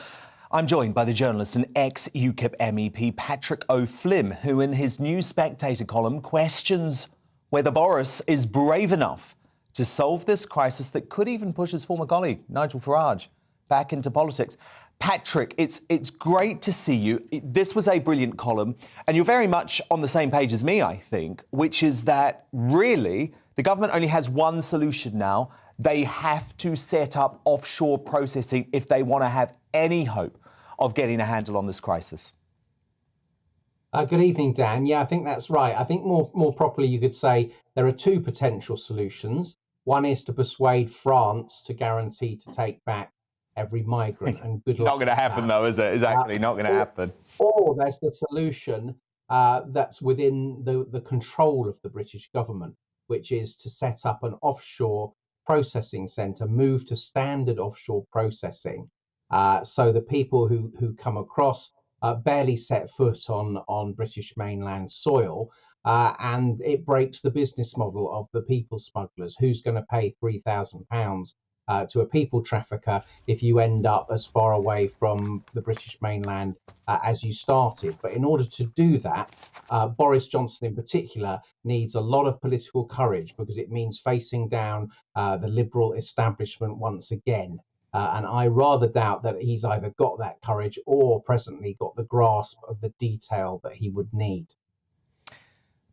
I'm joined by the journalist and ex-UKIP MEP Patrick O'Flynn, who in his New Spectator column questions whether Boris is brave enough to solve this crisis that could even push his former colleague, Nigel Farage, back into politics. Patrick, it's great to see you. This was a brilliant column, and you're very much on the same page as me, I think, which is that really the government only has one solution now, they have to set up offshore processing if they want to have any hope of getting a handle on this crisis. Good evening, Dan. Yeah, I think that's right. I think more properly you could say there are two potential solutions. One is to persuade France to guarantee to take back every migrant, and good luck. Not going to happen, though, is it? It's actually not going to happen. Or there's the solution that's within the control of the British government, which is to set up an offshore processing centre, move to standard offshore processing, so the people who come across barely set foot on British mainland soil, and it breaks the business model of the people smugglers. Who's going to pay £3,000 to a people trafficker if you end up as far away from the British mainland as you started? But in order to do that, Boris Johnson in particular needs a lot of political courage, because it means facing down the Liberal establishment once again. And I rather doubt that he's either got that courage or presently got the grasp of the detail that he would need.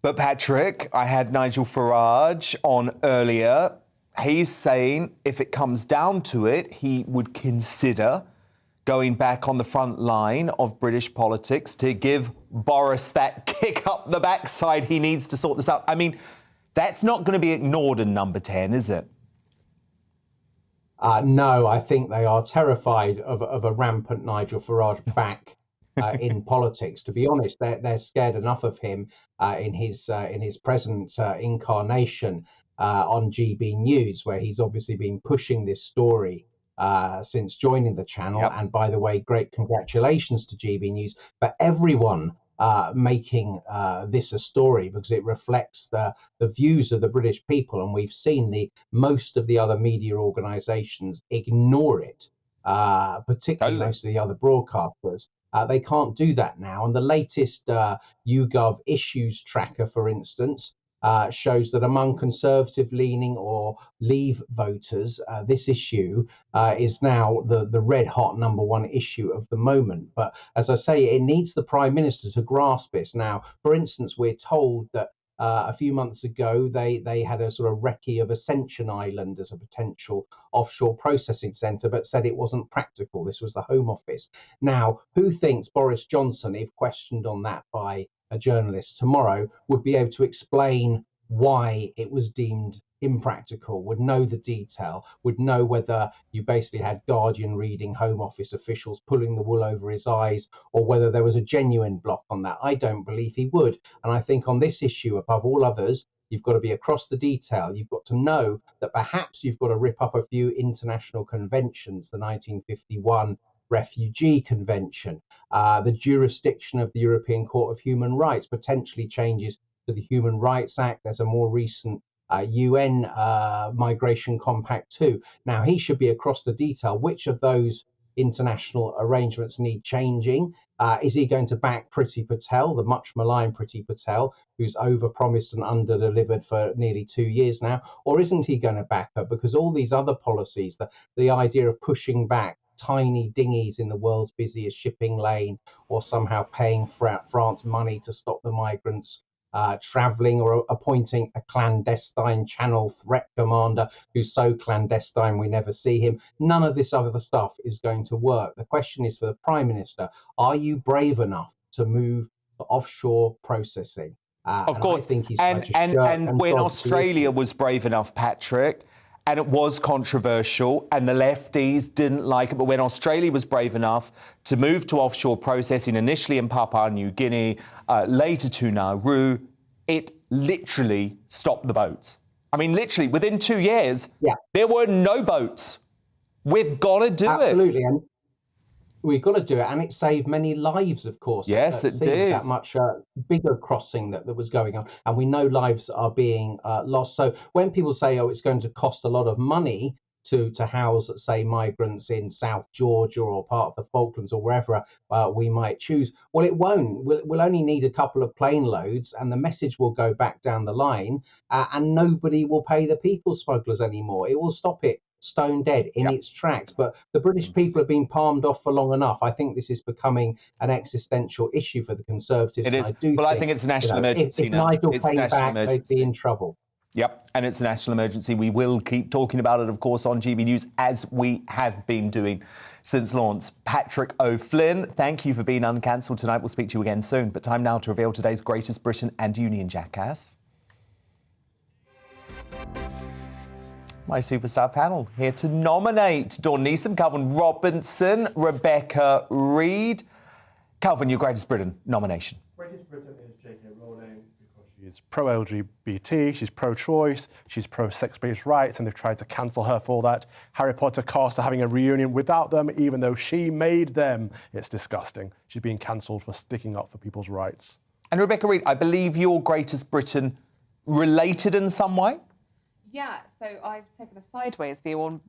But Patrick, I had Nigel Farage on earlier. He's saying if it comes down to it, he would consider going back on the front line of British politics to give Boris that kick up the backside he needs to sort this out. I mean, that's not going to be ignored in Number 10, is it? No, I think they are terrified of a rampant Nigel Farage back in politics. To be honest, they're scared enough of him in his present incarnation on GBNews, where he's obviously been pushing this story since joining the channel. Yep. And by the way, great congratulations to GBNews for everyone making this a story, because it reflects the views of the British people, and we've seen most of the other media organisations ignore it, particularly most of the other broadcasters. They can't do that now, and the latest YouGov issues tracker, for instance, shows that among Conservative-leaning or Leave voters, this issue is now the red-hot number one issue of the moment. But as I say, it needs the Prime Minister to grasp this. Now, for instance, we're told that a few months ago, they had a sort of recce of Ascension Island as a potential offshore processing centre, but said it wasn't practical. This was the Home Office. Now, who thinks Boris Johnson, if questioned on that by a journalist tomorrow, would be able to explain why it was deemed impractical, would know the detail, would know whether you basically had Guardian reading Home Office officials pulling the wool over his eyes, or whether there was a genuine block on that? I don't believe he would. And I think on this issue, above all others, you've got to be across the detail. You've got to know that perhaps you've got to rip up a few international conventions, the 1951 Refugee Convention, the jurisdiction of the European Court of Human Rights potentially changes to the Human Rights Act. There's a more recent UN Migration Compact too. Now, he should be across the detail. Which of those international arrangements need changing? Is he going to back Priti Patel, the much maligned Priti Patel, who's overpromised and under-delivered for nearly 2 years now? Or isn't he going to back her? Because all these other policies, the idea of pushing back tiny dinghies in the world's busiest shipping lane, or somehow paying France money to stop the migrants travelling, or appointing a clandestine channel threat commander who's so clandestine we never see him. None of this other stuff is going to work. The question is for the Prime Minister, are you brave enough to move to offshore processing? Of course. And when Australia was brave enough, Patrick, and it was controversial, and the lefties didn't like it, but when Australia was brave enough to move to offshore processing, initially in Papua New Guinea, later to Nauru, it literally stopped the boats. I mean, literally, within 2 years, there were no boats. We've got to do it. Absolutely. And we've got to do it, and it saved many lives, of course. Yes, it did. That much bigger crossing that was going on, and we know lives are being lost. So when people say, "Oh, it's going to cost a lot of money to house, say, migrants in South Georgia or part of the Falklands or wherever we might choose," well, it won't. We'll only need a couple of plane loads, and the message will go back down the line, and nobody will pay the people smugglers anymore. It will stop it stone dead in its tracks. But the British people have been palmed off for long enough. I think this is becoming an existential issue for the Conservatives. It is. I I think it's a national emergency if now. Nigel It's a came national back, emergency. they'd be in trouble. Yep, and it's a national emergency. We will keep talking about it, of course, on GB News, as we have been doing since launch. Patrick O'Flynn, thank you for being uncancelled tonight. We'll speak to you again soon. But time now to reveal today's Greatest Britain and Union Jackass. My superstar panel here to nominate Dawn Neeson, Calvin Robinson, Rebecca Reid. Calvin, your Greatest Britain nomination. Greatest Britain is J.K. Rowling because she's pro-LGBT, she's pro-choice, she's pro-sex-based rights, and they've tried to cancel her for that. Harry Potter cast are having a reunion without them, even though she made them. It's disgusting. She's being cancelled for sticking up for people's rights. And Rebecca Reid, I believe your Greatest Britain related in some way? Yeah, so I've taken a sideways view on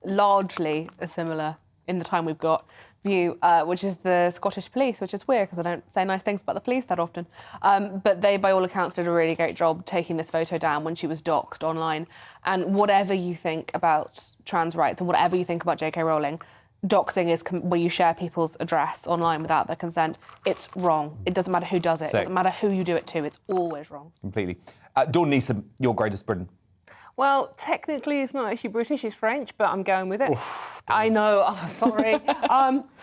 largely a similar, in the time we've got, view, which is the Scottish police, which is weird because I don't say nice things about the police that often. But they, by all accounts, did a really great job taking this photo down when she was doxxed online. And whatever you think about trans rights and whatever you think about J.K. Rowling, doxing is where you share people's address online without their consent. It's wrong. It doesn't matter who does it. It doesn't matter who you do it to. It's always wrong. Completely. Dawn Neeson, your Greatest Britain. Well, technically it's not actually British, it's French, but I'm going with it. I know, oh, sorry.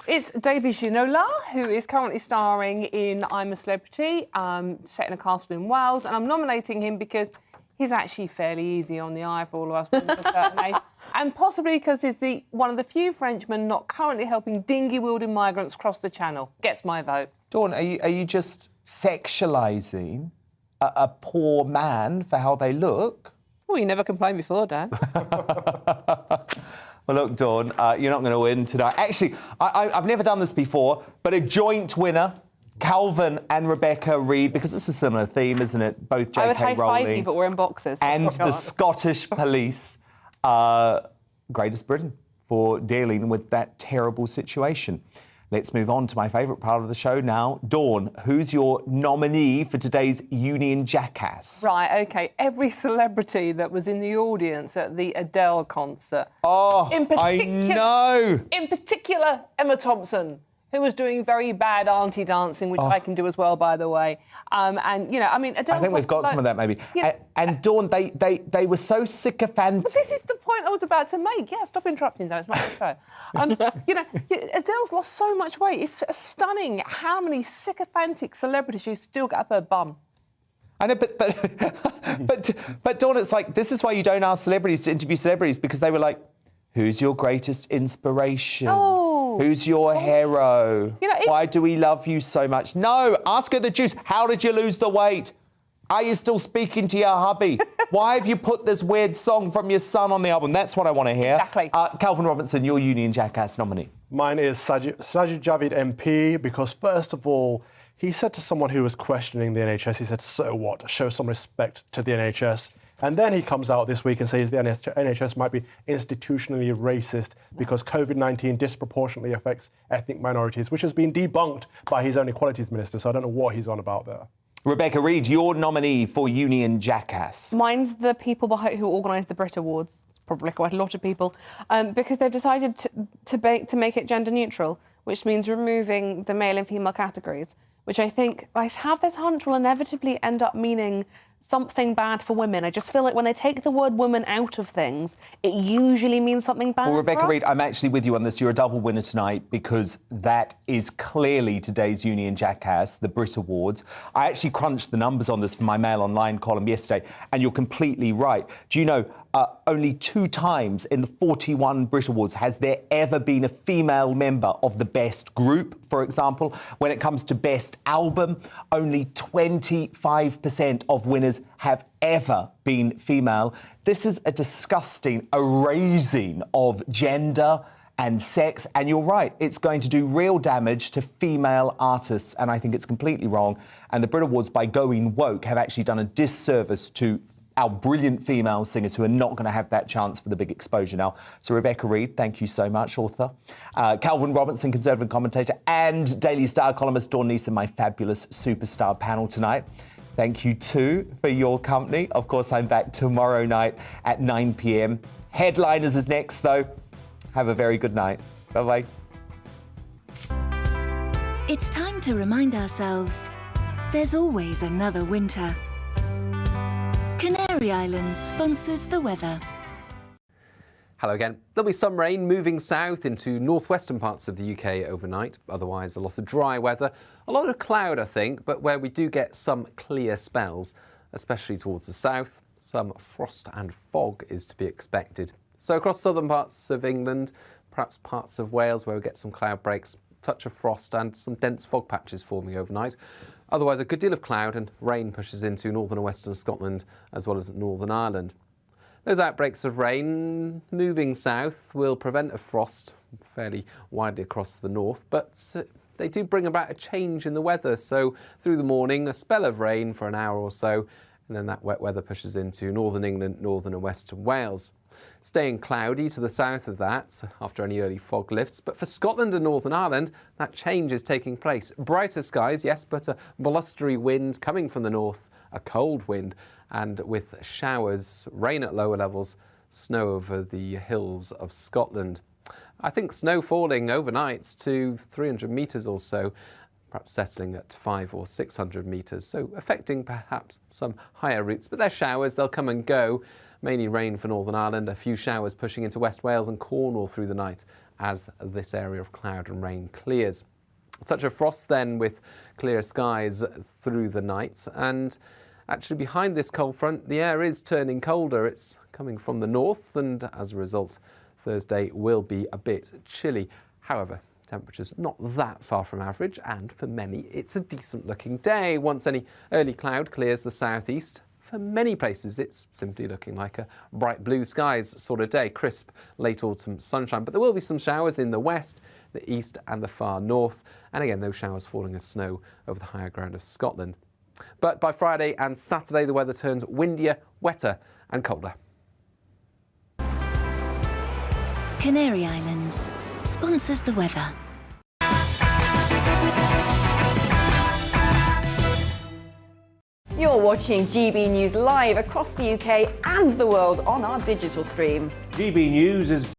It's David Ginola, who is currently starring in I'm a Celebrity, set in a castle in Wales, and I'm nominating him because he's actually fairly easy on the eye for all of us from a certain age, and possibly because he's one of the few Frenchmen not currently helping dinghy-wielding migrants cross the Channel. Gets my vote. Dawn, are you just sexualising a poor man for how they look? Well, you never complained before, Dan. Well, look, Dawn, you're not going to win tonight. Actually, I've never done this before, but a joint winner, Calvin and Rebecca Reid, because it's a similar theme, isn't it? Both J.K. I would high-five Rowling you, but we're in boxes. and the Scottish police, Greatest Britain, for dealing with that terrible situation. Let's move on to my favourite part of the show now. Dawn, who's your nominee for today's Union Jackass? Right, OK. Every celebrity that was in the audience at the Adele concert. Oh, I know. In particular, Emma Thompson, who was doing very bad auntie dancing, which I can do as well, by the way. And, you know, I mean, Adele... I think we've got some of that, maybe. Yeah. And Dawn, they were so sycophantic. But this is the point I was about to make. Yeah, stop interrupting, Dan. It's not my show. You know, Adele's lost so much weight. It's stunning how many sycophantic celebrities she's still got up her bum. I know, but Dawn, it's like, this is why you don't ask celebrities to interview celebrities, because they were like, who's your greatest inspiration? Oh. Who's your hero? You know, why do we love you so much? No, ask her the juice. How did you lose the weight? Are you still speaking to your hubby? Why have you put this weird song from your son on the album? That's what I want to hear. Exactly. Calvin Robinson, your Union Jackass nominee. Mine is Sajid Javid MP, because first of all, he said to someone who was questioning the NHS, he said, so what? Show some respect to the NHS. And then he comes out this week and says the NHS might be institutionally racist because COVID-19 disproportionately affects ethnic minorities, which has been debunked by his own Equalities Minister. So I don't know what he's on about there. Rebecca Reid, your nominee for Union Jackass. Mine's the people who organised the Brit Awards. It's probably quite a lot of people, because they've decided to make it gender neutral, which means removing the male and female categories, which I think, I have this hunch, will inevitably end up meaning something bad for women. I just feel like when they take the word woman out of things, it usually means something bad. Well, Rebecca Reid, I'm actually with you on this. You're a double winner tonight because that is clearly today's Union Jackass, the Brit Awards. I actually crunched the numbers on this for my Mail Online column yesterday, and you're completely right. Do you know, only 2 times in the 41 Brit Awards has there ever been a female member of the best group, for example. When it comes to best album, only 25% of winners have ever been female. This is a disgusting erasing of gender and sex, and you're right, it's going to do real damage to female artists, and I think it's completely wrong. And the Brit Awards, by going woke, have actually done a disservice to our brilliant female singers who are not going to have that chance for the big exposure now. So Rebecca Reid, thank you so much, author. Calvin Robinson, Conservative commentator, and Daily Star columnist Dawn Neeson, my fabulous superstar panel tonight. Thank you too for your company. Of course, I'm back tomorrow night at 9 p.m. Headliners is next, though. Have a very good night. Bye-bye. It's time to remind ourselves there's always another winter. Canary Islands sponsors the weather. Hello again. There'll be some rain moving south into northwestern parts of the UK overnight. Otherwise, a lot of dry weather. A lot of cloud, I think, but where we do get some clear spells, especially towards the south, some frost and fog is to be expected. So across southern parts of England, perhaps parts of Wales where we get some cloud breaks, touch of frost and some dense fog patches forming overnight. Otherwise, a good deal of cloud and rain pushes into northern and western Scotland as well as Northern Ireland. Those outbreaks of rain moving south will prevent a frost fairly widely across the north, but they do bring about a change in the weather. So through the morning, a spell of rain for an hour or so, and then that wet weather pushes into northern England, northern and western Wales. Staying cloudy to the south of that after any early fog lifts, but for Scotland and Northern Ireland, that change is taking place. Brighter skies, yes, but a blustery wind coming from the north, a cold wind, and with showers, rain at lower levels, snow over the hills of Scotland. I think snow falling overnight to 300 metres or so, perhaps settling at 500 or 600 metres, so affecting perhaps some higher routes. But they're showers, they'll come and go. Mainly rain for Northern Ireland, a few showers pushing into West Wales and Cornwall through the night as this area of cloud and rain clears. A touch of frost then with clear skies through the night, and actually behind this cold front the air is turning colder. It's coming from the north, and as a result Thursday will be a bit chilly. However, temperatures not that far from average, and for many it's a decent looking day once any early cloud clears the southeast. For many places, it's simply looking like a bright blue skies sort of day, crisp late autumn sunshine. But there will be some showers in the west, the east and the far north. And again, those showers falling as snow over the higher ground of Scotland. But by Friday and Saturday, the weather turns windier, wetter and colder. Canary Islands sponsors the weather. You're watching GB News live across the UK and the world on our digital stream. GB News is